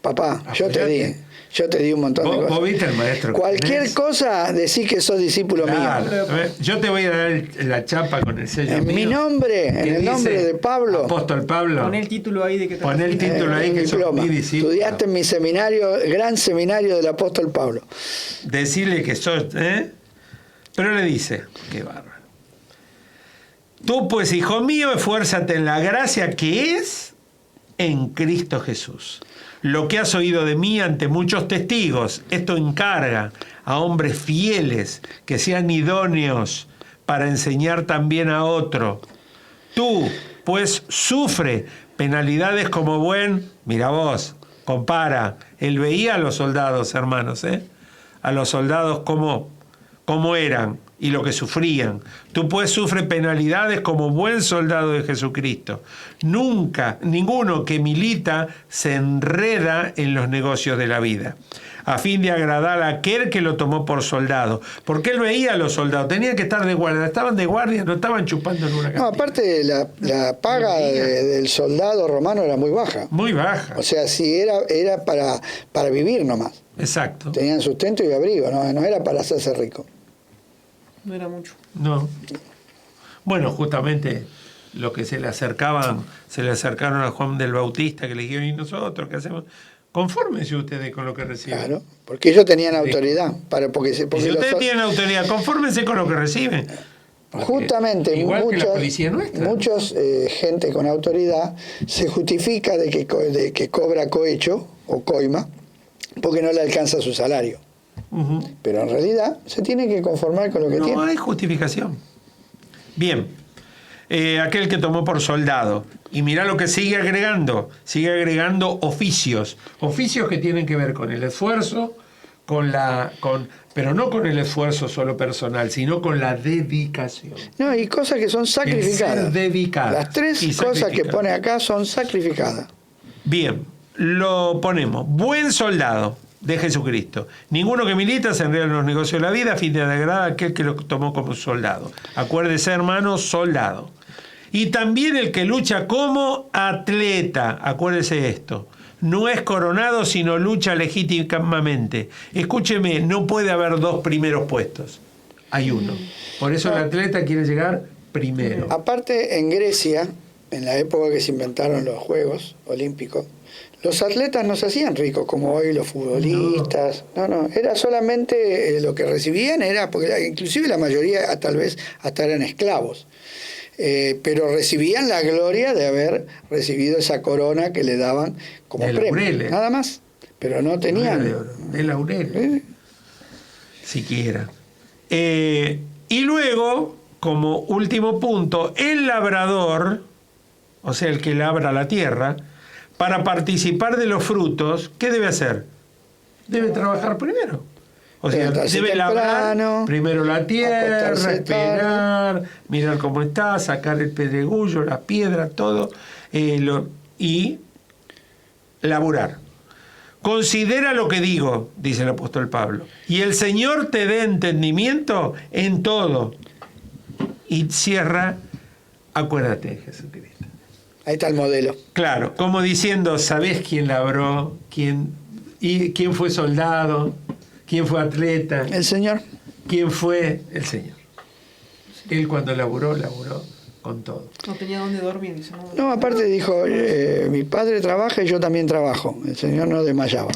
Papá, Apoyate. yo te di un montón de Vos cosas. viste el maestro que Cualquier tenés. cosa, decís que sos discípulo Claro. mío. A ver, yo te voy a dar la chapa con el sello En mi mío, nombre, en que el nombre dice de Pablo. Apóstol Pablo. Pon el título ahí de que Pon el título ahí, un que sos diploma. mi discípulo. Estudiaste en mi seminario, el gran seminario del apóstol Pablo. Decirle que sos, Pero le dice, qué bárbaro. Tú pues, hijo mío, esfuérzate en la gracia que es en Cristo Jesús. Lo que has oído de mí ante muchos testigos, esto encarga a hombres fieles que sean idóneos para enseñar también a otro. Tú, pues, sufre penalidades como mira vos, compara. Él veía a los soldados, hermanos, a los soldados como eran y lo que sufrían. Tú pues sufre penalidades como buen soldado de Jesucristo. Ninguno que milita se enreda en los negocios de la vida, a fin de agradar a aquel que lo tomó por soldado. Porque él veía a los soldados, tenían que estar de guardia, estaban de guardia, no estaban chupando en una No, cantina. aparte la paga del soldado romano era muy baja. Muy baja. O sea, si era para vivir nomás. Exacto. Tenían sustento y abrigo, no era para hacerse rico. No era mucho. No. Bueno, justamente lo que se le acercaron a Juan del Bautista, que le dijeron, ¿y nosotros qué hacemos? Confórmense ustedes con lo que reciben. Claro, porque ellos tenían autoridad. Porque Y si los ustedes tienen autoridad, confórmense con lo que reciben. Porque justamente igual que la policía nuestra. muchos gente con autoridad se justifica de que cobra cohecho o coima porque no le alcanza su salario. Ujú. Pero en realidad se tiene que conformar con lo que No tiene. hay justificación. Bien. Aquel que tomó por soldado. Y mirá lo que sigue agregando oficios. Oficios que tienen que ver con el esfuerzo, pero no con el esfuerzo solo personal, sino con la dedicación. No, y cosas que son sacrificadas. El ser dedicado Las tres y cosas que sacrificado. pone acá son sacrificadas. Bien, lo ponemos. Buen soldado de Jesucristo. Ninguno que milita se enreda en los negocios de la vida a fin de agradar a aquel que lo tomó como soldado. Acuérdese, hermano, soldado. Y también el que lucha como atleta. Acuérdese esto. No es coronado, sino lucha legítimamente. Escúcheme, no puede haber dos primeros puestos. Hay uno. Por eso el atleta quiere llegar primero. Aparte, en Grecia, en la época que se inventaron los Juegos Olímpicos, los atletas no se hacían ricos como hoy los futbolistas. No, era solamente lo que recibían, porque inclusive la mayoría tal vez hasta eran esclavos. Pero recibían la gloria de haber recibido esa corona que le daban como De premio. laureles. Nada más. Pero no tenían. De laurel. Siquiera. Y luego, como último punto, el labrador, o sea, el que labra la tierra, para participar de los frutos, ¿qué debe hacer? Debe trabajar primero. O sea, Levantarse debe labrar temprano, primero la tierra, acostarse esperar, mirar cómo está, sacar el pedregullo, la piedra, todo, y laburar. Considera lo que digo, dice el apóstol Pablo, y el Señor te dé entendimiento en todo. Y cierra, acuérdate de Jesucristo. Ahí está el modelo. Claro, como diciendo, ¿sabés quién labró? ¿Quién ¿Y quién fue soldado? ¿Quién fue atleta? El Señor. ¿Quién fue? El Señor. Él cuando laburó con todo. No tenía dónde dormir, dice. No, aparte dijo, mi padre trabaja y yo también trabajo. El Señor no desmayaba.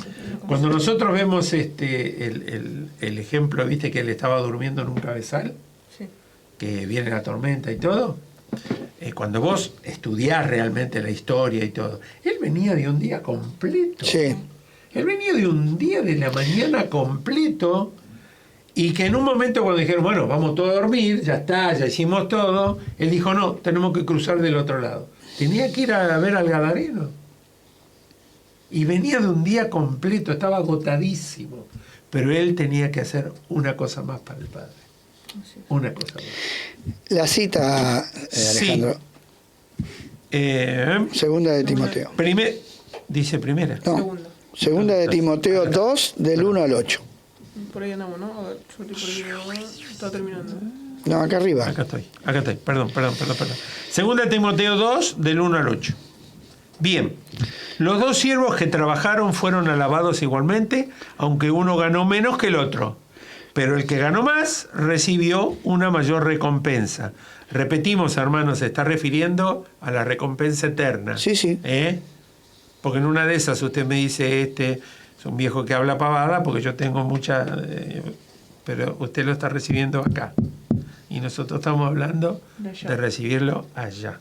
Cuando nosotros vemos el ejemplo, viste que él estaba durmiendo en un cabezal, Sí. que viene la tormenta y todo, cuando vos estudiás realmente la historia y todo, él venía de un día completo. Sí. Él venía de un día de la mañana completo, y que en un momento cuando dijeron, bueno, vamos todos a dormir, ya está, ya hicimos todo, él dijo, no, tenemos que cruzar del otro lado. Tenía que ir a ver al Gadareno. Y venía de un día completo, estaba agotadísimo. Pero él tenía que hacer una cosa más para el Padre. Una cosa más. La cita, Alejandro. Sí. Segunda de Timoteo. Dice primera. No. Segunda de Timoteo 2, del 1 al 8. Por ahí andamos, ¿no? A ver, yo estoy por ahí. Está terminando. No, acá arriba. Acá estoy. Perdón. Segunda de Timoteo 2, del 1 al 8. Bien, los dos siervos que trabajaron fueron alabados igualmente, aunque uno ganó menos que el otro. Pero el que ganó más recibió una mayor recompensa. Repetimos, hermanos, se está refiriendo a la recompensa eterna. Sí, sí. Porque en una de esas usted me dice, es un viejo que habla pavada, porque yo tengo mucha... pero usted lo está recibiendo acá. Y nosotros estamos hablando de recibirlo allá.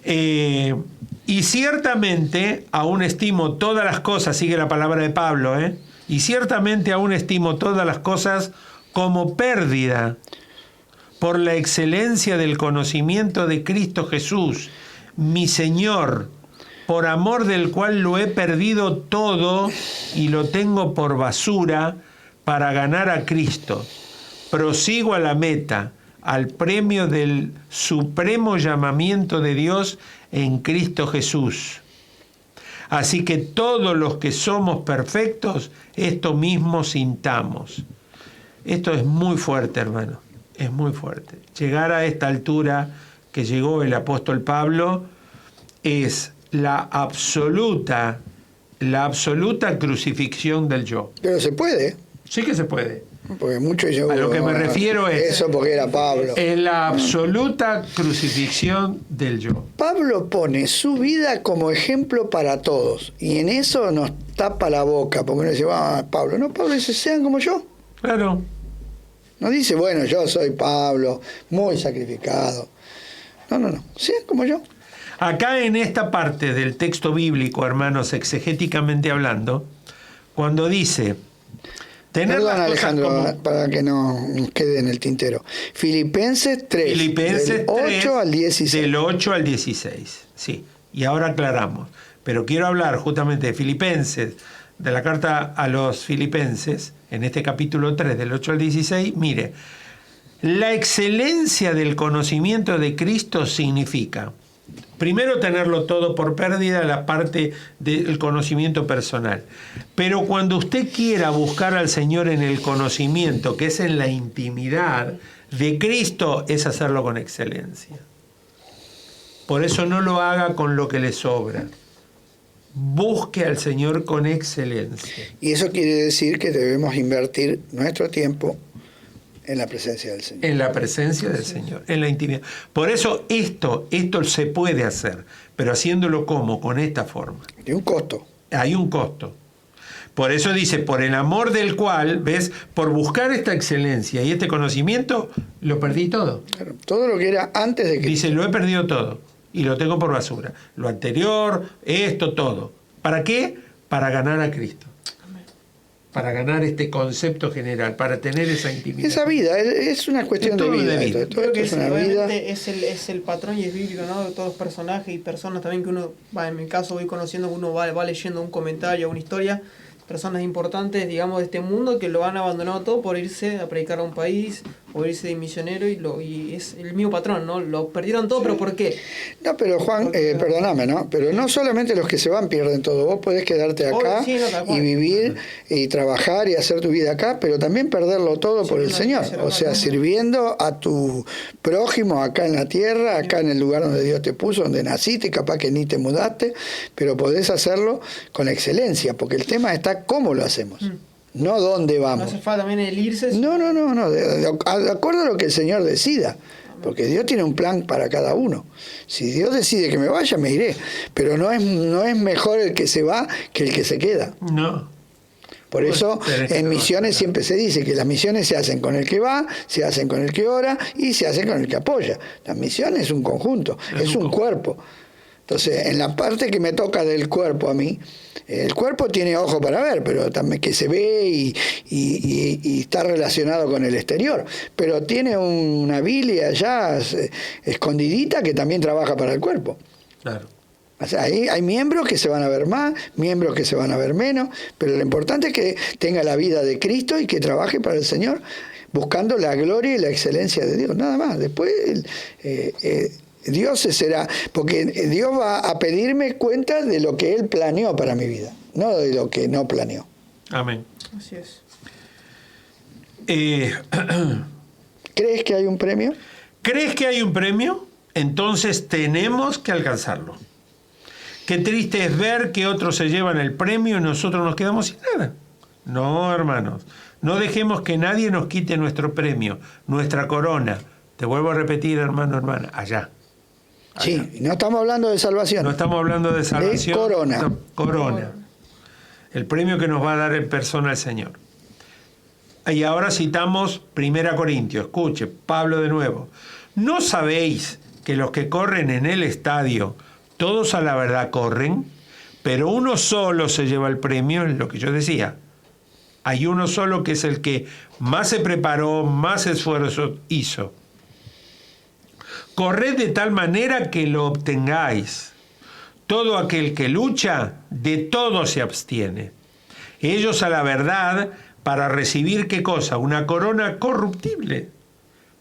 Y ciertamente aún estimo todas las cosas, sigue la palabra de Pablo, y ciertamente aún estimo todas las cosas como pérdida por la excelencia del conocimiento de Cristo Jesús, mi Señor, por amor del cual lo he perdido todo y lo tengo por basura para ganar a Cristo. Prosigo a la meta, al premio del supremo llamamiento de Dios en Cristo Jesús. Así que todos los que somos perfectos, esto mismo sintamos. Esto es muy fuerte, hermano, es muy fuerte. Llegar a esta altura que llegó el apóstol Pablo es la absoluta crucifixión del yo. Pero se puede. Sí que se puede. Porque mucho yo, a lo que me refiero es... Eso porque era Pablo. En la absoluta crucifixión del yo. Pablo pone su vida como ejemplo para todos. Y en eso nos tapa la boca. Porque uno dice, Pablo. No, Pablo dice, sean como yo. Claro. No dice, bueno, yo soy Pablo, muy sacrificado. No. Sean como yo. Acá en esta parte del texto bíblico, hermanos, exegéticamente hablando, cuando dice... Perdón, Alejandro, para que no nos quede en el tintero. Filipenses 3, del 8 al 16. Del 8 al 16, sí. Y ahora aclaramos. Pero quiero hablar justamente de Filipenses, de la carta a los Filipenses, en este capítulo 3, del 8 al 16. Mire, la excelencia del conocimiento de Cristo significa... Primero, tenerlo todo por pérdida, la parte del conocimiento personal. Pero cuando usted quiera buscar al Señor en el conocimiento, que es en la intimidad de Cristo, es hacerlo con excelencia. Por eso no lo haga con lo que le sobra. Busque al Señor con excelencia. Y eso quiere decir que debemos invertir nuestro tiempo en la presencia del Señor. En la presencia del Señor, en la intimidad. Por eso esto se puede hacer, pero haciéndolo ¿cómo? Con esta forma. Hay un costo. Hay un costo. Por eso dice, por el amor del cual, ¿ves? Por buscar esta excelencia y este conocimiento, lo perdí todo. Claro, todo lo que era antes de que... Dice, lo he perdido todo y lo tengo por basura. Lo anterior, esto, todo. ¿Para qué? Para ganar a Cristo. Para ganar este concepto general, para tener esa intimidad. Esa vida, es una cuestión de vida. Creo que es una vida. Es el patrón y es bíblico, ¿no? De todos los personajes y personas también que uno, en mi caso voy conociendo, uno va leyendo un comentario, una historia, personas importantes, digamos, de este mundo que lo han abandonado todo por irse a predicar a un país poder irse de misionero y es el mismo patrón, ¿no? Lo perdieron todo, pero ¿por qué? No, pero Juan, perdóname, ¿no? Pero no solamente los que se van pierden todo. Vos podés quedarte acá y vivir y trabajar y hacer tu vida acá, pero también perderlo todo por el Señor. O sea, sirviendo a tu prójimo acá en la tierra, acá en el lugar donde Dios te puso, donde naciste, capaz que ni te mudaste, pero podés hacerlo con excelencia, porque el tema está cómo lo hacemos. No dónde vamos. No hace falta también el irse. No. De acuerdo a lo que el Señor decida. Porque Dios tiene un plan para cada uno. Si Dios decide que me vaya, me iré. Pero no es mejor el que se va que el que se queda. No. Por eso en misiones siempre se dice que las misiones se hacen con el que va, se hacen con el que ora y se hacen con el que apoya. La misión es un conjunto, es un cuerpo. Entonces, en la parte que me toca del cuerpo a mí, el cuerpo tiene ojo para ver, pero también que se ve y está relacionado con el exterior. Pero tiene una bilia allá escondidita que también trabaja para el cuerpo. Claro. O sea, ahí hay miembros que se van a ver más, miembros que se van a ver menos, pero lo importante es que tenga la vida de Cristo y que trabaje para el Señor, buscando la gloria y la excelencia de Dios. Nada más. Después Dios será, porque Dios va a pedirme cuenta de lo que Él planeó para mi vida, no de lo que no planeó. Amén. Así es. ¿Crees que hay un premio? ¿Crees que hay un premio? Entonces tenemos que alcanzarlo. Qué triste es ver que otros se llevan el premio y nosotros nos quedamos sin nada. No, hermanos, no dejemos que nadie nos quite nuestro premio, nuestra corona. Te vuelvo a repetir, hermano, hermana, allá. Sí, no estamos hablando de salvación. No estamos hablando de salvación. De corona. No, corona. El premio que nos va a dar en persona el Señor. Y ahora citamos 1 Corintios. Escuche, Pablo de nuevo. ¿No sabéis que los que corren en el estadio, todos a la verdad corren, pero uno solo se lleva el premio? Es lo que yo decía. Hay uno solo que es el que más se preparó, más esfuerzo hizo. Corred de tal manera que lo obtengáis. Todo aquel que lucha, de todo se abstiene. Ellos a la verdad, para recibir ¿qué cosa? Una corona corruptible.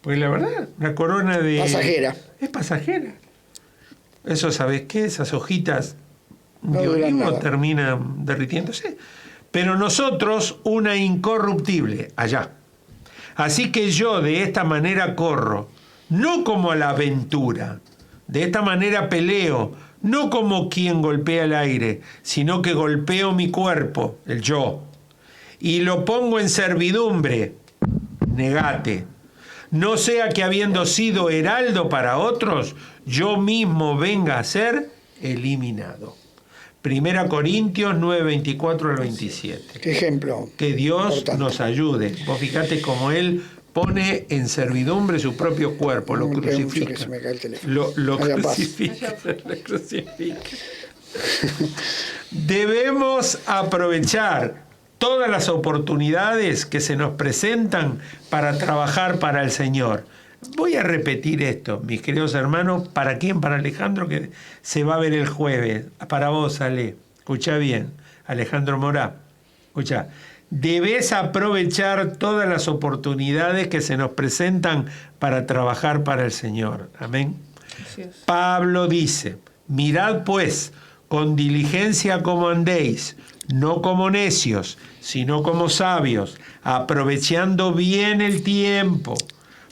Pues la verdad, una corona de... pasajera. Es pasajera. Eso, ¿sabes qué? Esas hojitas no de olivo nada. terminan derritiéndose. Pero nosotros una incorruptible, allá. Así que yo de esta manera corro, no como a la aventura. De esta manera peleo, no como quien golpea el aire, sino que golpeo mi cuerpo, el yo, y lo pongo en servidumbre. Negate. No sea que habiendo sido heraldo para otros, yo mismo venga a ser eliminado. 1 Corintios 9, 24 al 27. ¿Qué ejemplo? Que Dios importante. nos ayude. Vos fíjate cómo Él pone en servidumbre su propio cuerpo, lo crucifica. Que se me cae el teléfono. Lo Vaya paz. crucifica. Lo crucifica. Debemos aprovechar todas las oportunidades que se nos presentan para trabajar para el Señor. Voy a repetir esto, mis queridos hermanos. ¿Para quién? Para Alejandro, que se va a ver el jueves. Para vos, Ale. Escucha bien, Alejandro Morá. Escucha. Debes aprovechar todas las oportunidades que se nos presentan para trabajar para el Señor. Amén. Así es. Pablo dice: mirad pues con diligencia cómo andéis, no como necios, sino como sabios, aprovechando bien el tiempo,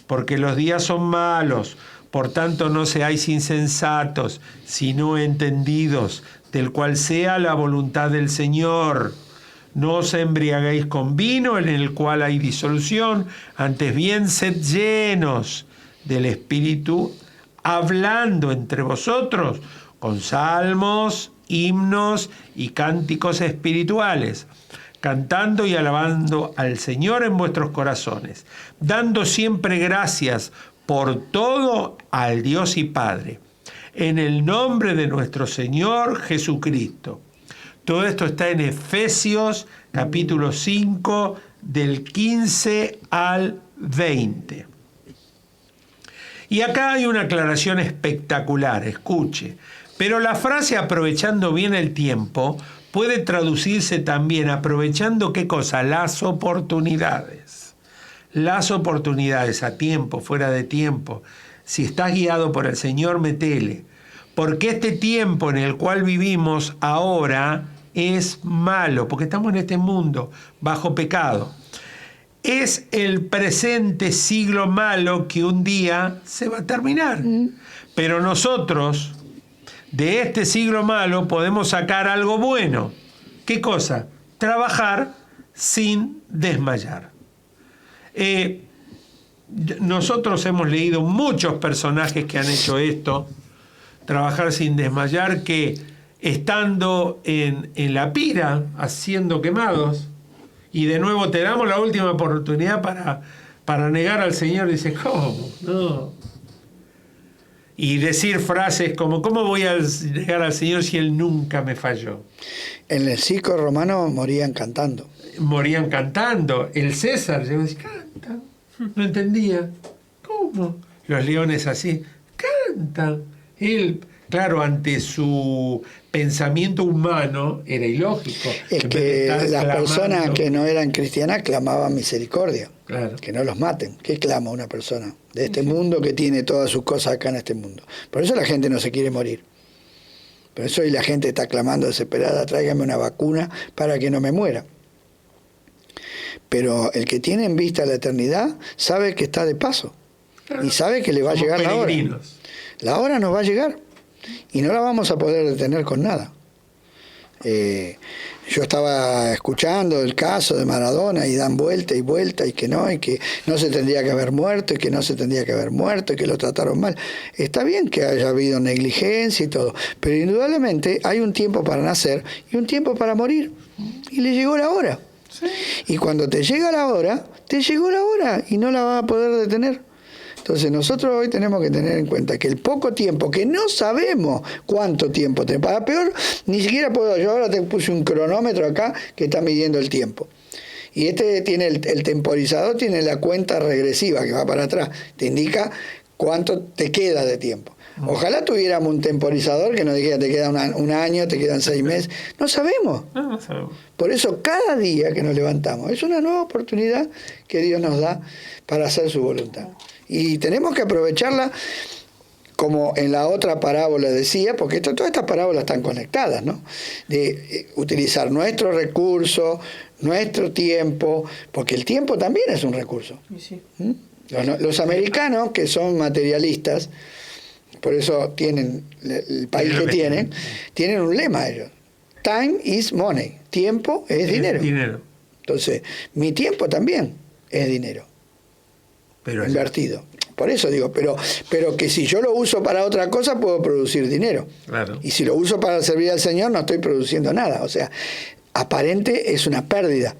porque los días son malos. Por tanto, no seáis insensatos, sino entendidos, del cual sea la voluntad del Señor. No os embriaguéis con vino, en el cual hay disolución, antes bien sed llenos del Espíritu, hablando entre vosotros con salmos, himnos y cánticos espirituales, cantando y alabando al Señor en vuestros corazones, dando siempre gracias por todo al Dios y Padre, en el nombre de nuestro Señor Jesucristo. Todo esto está en Efesios capítulo 5, del 15 al 20. Y acá hay una aclaración espectacular, escuche. Pero la frase aprovechando bien el tiempo puede traducirse también aprovechando ¿qué cosa? Las oportunidades. las oportunidades a tiempo, fuera de tiempo. Si estás guiado por el Señor, metele. Porque este tiempo en el cual vivimos ahora es malo, porque estamos en este mundo bajo pecado. Es el presente siglo malo que un día se va a terminar. Pero nosotros, de este siglo malo, podemos sacar algo bueno. ¿Qué cosa? Trabajar sin desmayar. Nosotros hemos leído muchos personajes que han hecho esto, trabajar sin desmayar, que estando en la pira, haciendo quemados, y de nuevo te damos la última oportunidad para negar al Señor, dices, ¿cómo? No. Y decir frases como, ¿cómo voy a negar al Señor si Él nunca me falló? En el circo romano morían cantando. Morían cantando. El César llegó y decía, canta. No entendía. ¿Cómo? Los leones así, cantan. Él, claro, ante su pensamiento humano, era ilógico. Es que las personas que no eran cristianas clamaban misericordia. Claro. Que no los maten. ¿Qué clama una persona de este mundo que tiene todas sus cosas acá en este mundo? Por eso la gente no se quiere morir. Por eso hoy la gente está clamando desesperada, tráigame una vacuna para que no me muera. Pero el que tiene en vista la eternidad sabe que está de paso. Y sabe que le va a llegar la hora. La hora nos va a llegar. Y no la vamos a poder detener con nada. Yo estaba escuchando el caso de Maradona y dan vuelta y que no se tendría que haber muerto y que no se tendría que haber muerto y que lo trataron mal. Está bien que haya habido negligencia y todo, pero indudablemente hay un tiempo para nacer y un tiempo para morir. Y le llegó la hora. Sí. Y cuando te llega la hora, te llegó la hora y no la vas a poder detener. Entonces nosotros hoy tenemos que tener en cuenta que el poco tiempo, que no sabemos cuánto tiempo tenemos, para peor, ni siquiera puedo, yo ahora te puse un cronómetro acá que está midiendo el tiempo. Y este tiene el temporizador, tiene la cuenta regresiva que va para atrás, te indica cuánto te queda de tiempo. Ojalá tuviéramos un temporizador que nos dijera te queda un año, te quedan 6 meses. No sabemos. No sabemos. Por eso cada día que nos levantamos es una nueva oportunidad que Dios nos da para hacer su voluntad. Y tenemos que aprovecharla, como en la otra parábola decía, porque todas estas parábolas están conectadas, ¿no? De utilizar nuestro recurso, nuestro tiempo, porque el tiempo también es un recurso. Sí. Los americanos, que son materialistas, por eso tienen el país que tienen un lema ellos. Time is money. Tiempo es dinero. Entonces, mi tiempo también es dinero. Pero invertido. Por eso digo, pero que si yo lo uso para otra cosa, puedo producir dinero. Claro. Y si lo uso para servir al Señor, no estoy produciendo nada. O sea, aparente es una pérdida.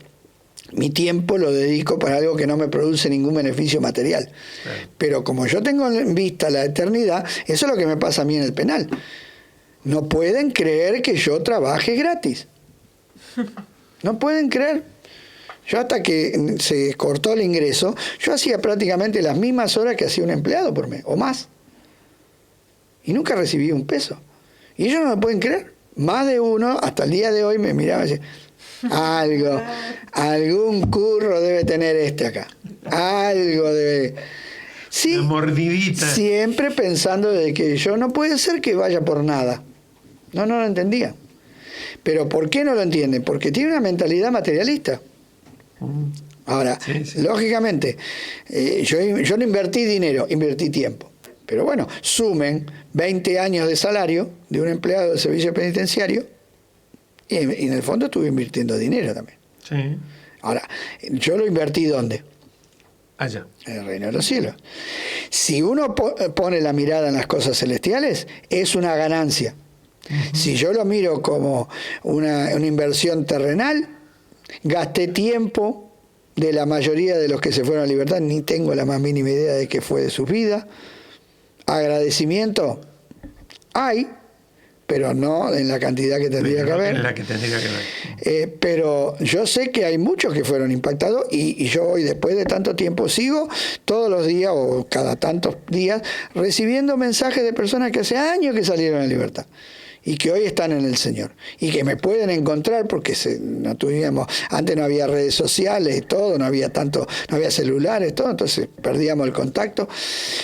Mi tiempo lo dedico para algo que no me produce ningún beneficio material. Claro. Pero como yo tengo en vista la eternidad, eso es lo que me pasa a mí en el penal. No pueden creer que yo trabaje gratis. No pueden creer. Yo hasta que se cortó el ingreso, yo hacía prácticamente las mismas horas que hacía un empleado por mes, o más. Y nunca recibí un peso. Y ellos no me pueden creer. Más de uno, hasta el día de hoy, me miraba y decía, algún curro debe tener este acá. Algo debe... Sí, una mordidita. Siempre pensando de que yo no puede ser que vaya por nada. No lo entendía. Pero ¿por qué no lo entienden? Porque tiene una mentalidad materialista. Ahora, lógicamente, yo no invertí dinero, invertí tiempo. Pero bueno, sumen 20 años de salario de un empleado del servicio penitenciario y en el fondo estuve invirtiendo dinero también. Sí. Ahora, ¿yo lo invertí dónde? Allá. En el reino de los cielos. Si uno pone la mirada en las cosas celestiales, es una ganancia. Uh-huh. Si yo lo miro como una inversión terrenal, gasté tiempo de la mayoría de los que se fueron a libertad, ni tengo la más mínima idea de qué fue de sus vidas. Agradecimiento hay, pero no en la cantidad que tendría que haber. En la que tendría que haber. Pero yo sé que hay muchos que fueron impactados y yo hoy, después de tanto tiempo, sigo todos los días o cada tantos días recibiendo mensajes de personas que hace años que salieron a libertad. y que hoy están en el Señor y que me pueden encontrar porque antes no había redes sociales y todo, no había celulares, todo, entonces perdíamos el contacto,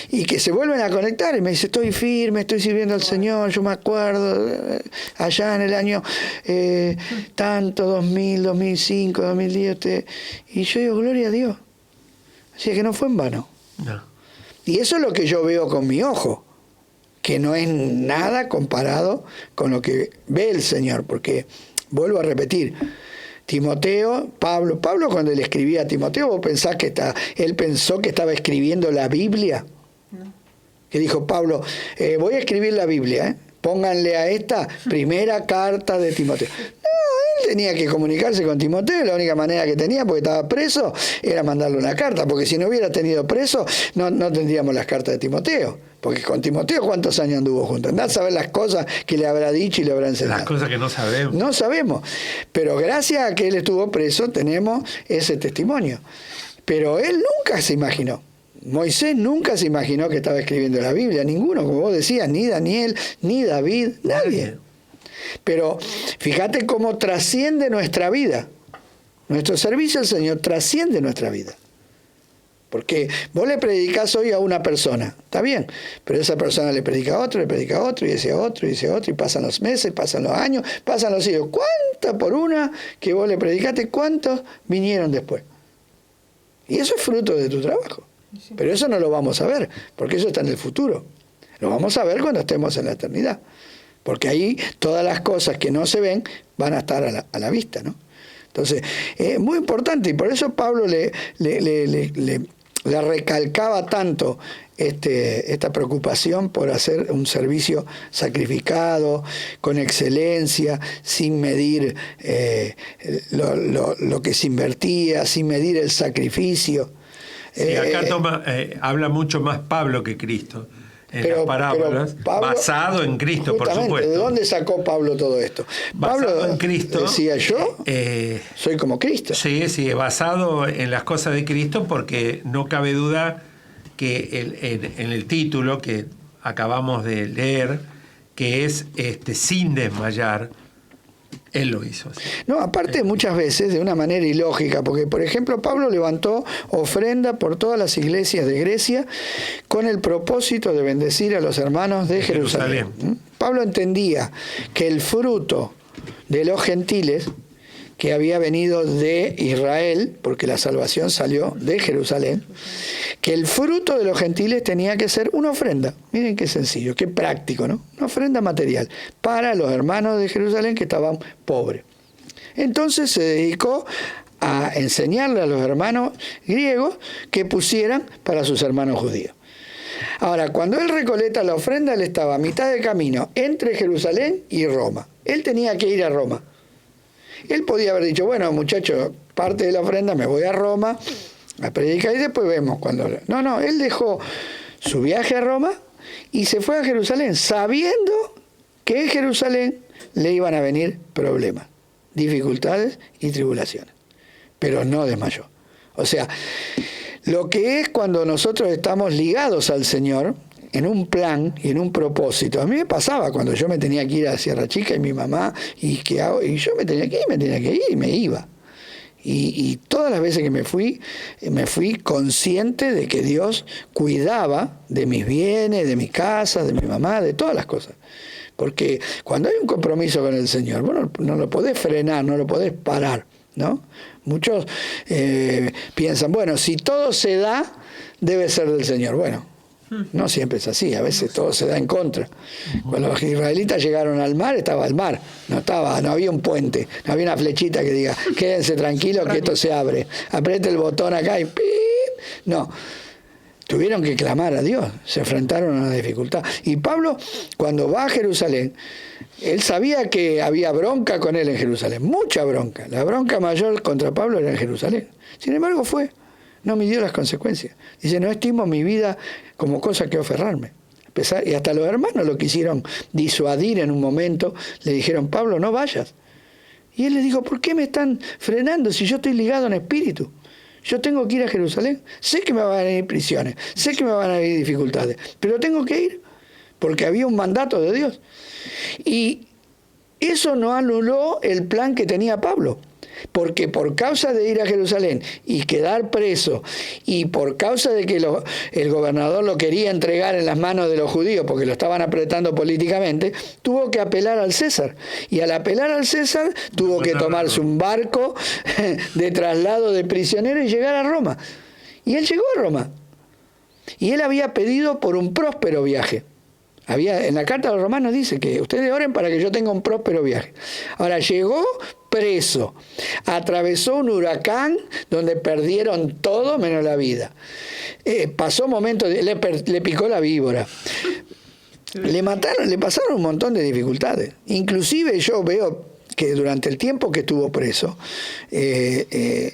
y que se vuelven a conectar y me dice, estoy firme, estoy sirviendo al Señor, yo me acuerdo allá en el año tanto, 2000, 2005, 2010, y yo digo, gloria a Dios. Así que no fue en vano. No. Y eso es lo que yo veo con mi ojo, que no es nada comparado con lo que ve el Señor, porque, vuelvo a repetir, Pablo cuando le escribía a Timoteo, ¿vos pensás que él pensó que estaba escribiendo la Biblia? No. Que dijo Pablo, voy a escribir la Biblia, pónganle a esta primera carta de Timoteo. No, él tenía que comunicarse con Timoteo, la única manera que tenía, porque estaba preso, era mandarle una carta, porque si no hubiera tenido preso, no tendríamos las cartas de Timoteo. Porque con Timoteo, ¿cuántos años anduvo juntos? Andá a saber las cosas que le habrá dicho y le habrá enseñado. Las cosas que no sabemos. No sabemos. Pero gracias a que él estuvo preso, tenemos ese testimonio. Pero él nunca se imaginó. Moisés nunca se imaginó que estaba escribiendo la Biblia. Ninguno, como vos decías, ni Daniel, ni David, nadie. Pero fíjate cómo trasciende nuestra vida. Nuestro servicio al Señor trasciende nuestra vida. Porque vos le predicás hoy a una persona, está bien, pero esa persona le predica a otro, y ese a otro, y pasan los meses, pasan los años, pasan los siglos. ¿Cuántas por una que vos le predicaste? ¿Cuántos vinieron después? Y eso es fruto de tu trabajo. Pero eso no lo vamos a ver, porque eso está en el futuro. Lo vamos a ver cuando estemos en la eternidad. Porque ahí todas las cosas que no se ven van a estar a la vista, ¿no? Entonces, es muy importante, y por eso Pablo le recalcaba tanto esta preocupación por hacer un servicio sacrificado, con excelencia, sin medir lo que se invertía, sin medir el sacrificio. Sí, acá habla mucho más Pablo que Cristo en las parábolas, Pablo, basado en Cristo, por supuesto. ¿De dónde sacó Pablo todo esto? Basado Pablo en Cristo, decía yo, soy como Cristo. Sí, basado en las cosas de Cristo, porque no cabe duda que en el título que acabamos de leer, que es sin desmayar, él lo hizo así. No, aparte muchas veces de una manera ilógica, porque por ejemplo Pablo levantó ofrenda por todas las iglesias de Grecia con el propósito de bendecir a los hermanos de Jerusalén. Pablo entendía que el fruto de los gentiles, que había venido de Israel, porque la salvación salió de Jerusalén, que el fruto de los gentiles tenía que ser una ofrenda. Miren qué sencillo, qué práctico, ¿no? Una ofrenda material para los hermanos de Jerusalén que estaban pobres. Entonces se dedicó a enseñarle a los hermanos griegos que pusieran para sus hermanos judíos. Ahora, cuando él recolecta la ofrenda, él estaba a mitad de camino entre Jerusalén y Roma. Él tenía que ir a Roma. Él podía haber dicho, bueno, muchachos, parte de la ofrenda me voy a Roma a predicar y después vemos cuando... No, él dejó su viaje a Roma y se fue a Jerusalén, sabiendo que en Jerusalén le iban a venir problemas, dificultades y tribulaciones. Pero no desmayó. O sea, lo que es cuando nosotros estamos ligados al Señor, en un plan y en un propósito. A mí me pasaba cuando yo me tenía que ir a Sierra Chica y mi mamá, y yo me tenía que ir, y me iba. Y todas las veces que me fui consciente de que Dios cuidaba de mis bienes, de mi casa, de mi mamá, de todas las cosas. Porque cuando hay un compromiso con el Señor, bueno, no lo podés frenar, no lo podés parar, ¿no? Muchos piensan, bueno, si todo se da, debe ser del Señor. Bueno, no siempre es así, a veces todo se da en contra. Cuando los israelitas llegaron al mar, estaba el mar, no había un puente, no había una flechita que diga, quédense tranquilos que esto se abre, apriete el botón acá y ¡pip! No, tuvieron que clamar a Dios, se enfrentaron a una dificultad. Y Pablo, cuando va a Jerusalén, él sabía que había bronca con él en Jerusalén, mucha bronca. La bronca mayor contra Pablo era en Jerusalén. Sin embargo no midió las consecuencias. Dice, no estimo mi vida como cosa que aferrarme. Y hasta los hermanos lo quisieron disuadir en un momento, le dijeron, Pablo, no vayas. Y él les dijo, ¿por qué me están frenando si yo estoy ligado en espíritu? Yo tengo que ir a Jerusalén. Sé que me van a venir prisiones, sé que me van a venir dificultades, pero tengo que ir, porque había un mandato de Dios. Y Eso no anuló el plan que tenía Pablo. Porque por causa de ir a Jerusalén y quedar preso, y por causa de que el gobernador lo quería entregar en las manos de los judíos porque lo estaban apretando políticamente, tuvo que apelar al César. Y al apelar al César tuvo que tomarse un barco de traslado de prisioneros y llegar a Roma. Y él llegó a Roma. Y él había pedido por un próspero viaje. En la carta a los romanos dice que ustedes oren para que yo tenga un próspero viaje. Ahora llegó preso, atravesó un huracán donde perdieron todo menos la vida. Pasó momentos, le picó la víbora. Le mataron, le pasaron un montón de dificultades. Inclusive yo veo que durante el tiempo que estuvo preso,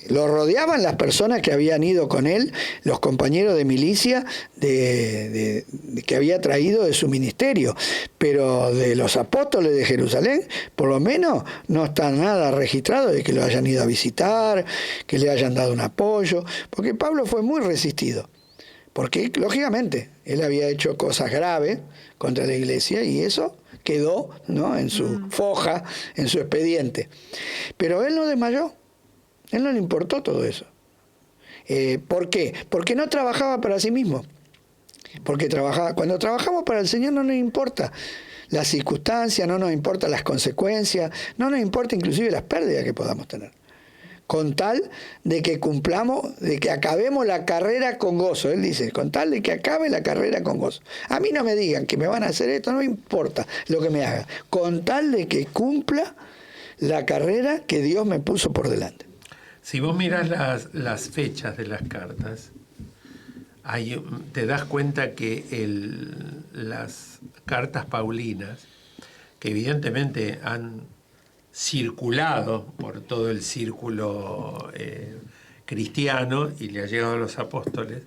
lo rodeaban las personas que habían ido con él, los compañeros de milicia que había traído de su ministerio, pero de los apóstoles de Jerusalén, por lo menos no está nada registrado de que lo hayan ido a visitar, que le hayan dado un apoyo, porque Pablo fue muy resistido, porque lógicamente él había hecho cosas graves contra la iglesia y eso quedó, ¿no?, en su foja, en su expediente. Pero él no desmayó, él no le importó todo eso. ¿Por qué? Porque no trabajaba para sí mismo. Porque cuando trabajamos para el Señor no nos importa las circunstancias, no nos importan las consecuencias, no nos importa inclusive las pérdidas que podamos tener. Con tal de que cumplamos, de que acabemos la carrera con gozo. Él dice, con tal de que acabe la carrera con gozo. A mí no me digan que me van a hacer esto, no me importa lo que me hagan. Con tal de que cumpla la carrera que Dios me puso por delante. Si vos mirás las fechas de las cartas, te das cuenta que las cartas paulinas, que evidentemente han circulado por todo el círculo cristiano y le ha llegado a los apóstoles,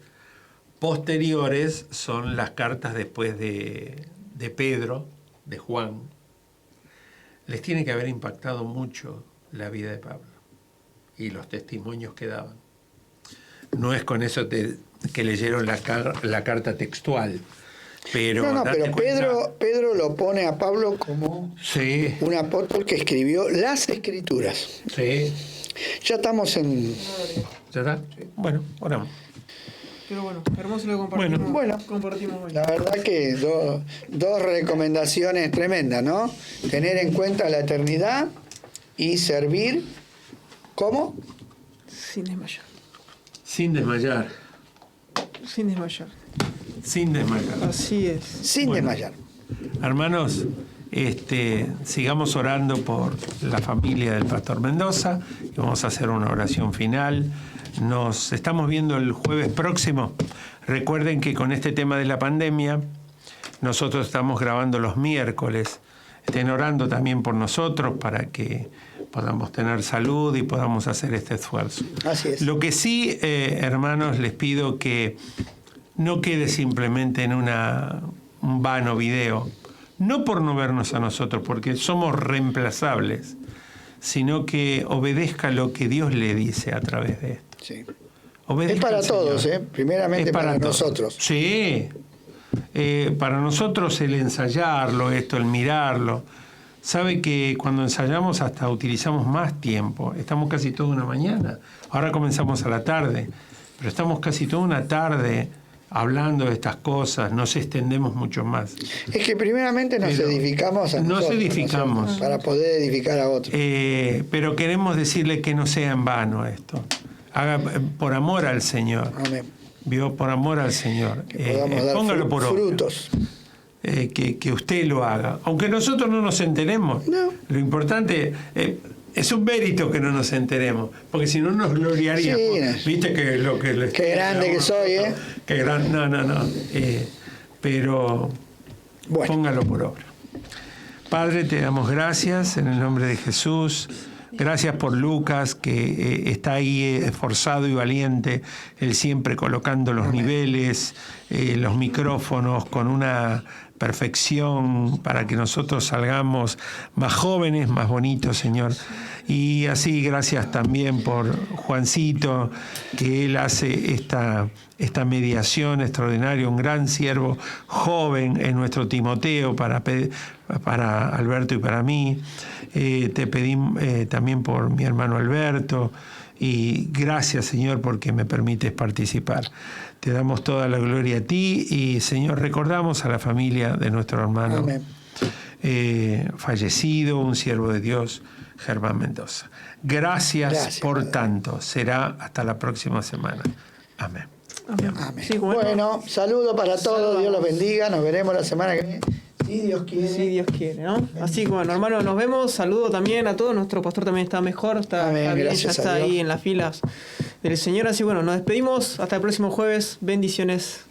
posteriores son las cartas después de Pedro, de Juan. Les tiene que haber impactado mucho la vida de Pablo y los testimonios que daban. No es con eso que leyeron la carta textual. Pero Pedro lo pone a Pablo como sí, un apóstol que escribió las Escrituras. Sí. Ya estamos en... ¿Ya está? Sí. Bueno, oramos. Pero bueno, hermoso lo que compartimos. Bueno, compartimos hoy. La verdad que dos recomendaciones tremendas, ¿no? Tener en cuenta la eternidad y servir, ¿cómo? Sin desmayar. Sin desmayar. Sin desmayar. Sin desmayar. Así es. Sin desmayar. Hermanos, sigamos orando por la familia del pastor Mendoza y vamos a hacer una oración final. Nos estamos viendo el jueves próximo. Recuerden que con este tema de la pandemia, nosotros estamos grabando los miércoles. Estén orando también por nosotros para que podamos tener salud y podamos hacer este esfuerzo. Así es. Lo que sí, hermanos, les pido que no quede simplemente en un vano video, no por no vernos a nosotros, porque somos reemplazables, sino que obedezca lo que Dios le dice a través de esto. Sí. Obedezca es para al todos, Señor. Primeramente para nosotros. Sí, para nosotros el ensayarlo, el mirarlo. Sabe que cuando ensayamos hasta utilizamos más tiempo, estamos casi toda una mañana, ahora comenzamos a la tarde, pero estamos casi toda una tarde hablando de estas cosas, nos extendemos mucho más. Es que primeramente nos edificamos a nosotros, para poder edificar a otros. Pero queremos decirle que no sea en vano esto. Haga por amor al Señor. Amén. Vio, por amor al Señor. Póngalo por frutos. Que usted lo haga. Aunque nosotros no nos enteremos. No. Lo importante es un mérito que no nos enteremos, porque si no nos gloriaríamos. Sí, viste que lo que qué grande que soy, ¿eh? Qué gran, no. Pero bueno, póngalo por obra. Padre, te damos gracias en el nombre de Jesús. Gracias por Lucas, que está ahí esforzado y valiente, él siempre colocando los niveles, los micrófonos con una perfección, para que nosotros salgamos más jóvenes, más bonitos, Señor. Y así, gracias también por Juancito, que él hace esta mediación extraordinaria, un gran siervo joven en nuestro Timoteo para Alberto y para mí. Te pedí también por mi hermano Alberto, y gracias, Señor, porque me permites participar. Te damos toda la gloria a ti y, Señor, recordamos a la familia de nuestro hermano fallecido, un siervo de Dios, Germán Mendoza. Gracias por tanto. Será hasta la próxima semana. Amén. Amén. Amén. Sí, bueno, saludos para todos. Dios los bendiga. Nos veremos la semana que viene. Si Dios quiere. Si Dios quiere, ¿no? Así que bueno, hermano, nos vemos. Saludo también a todos. Nuestro pastor también está mejor, está bien, ya está ahí en las filas del Señor. Así que bueno, nos despedimos. Hasta el próximo jueves. Bendiciones.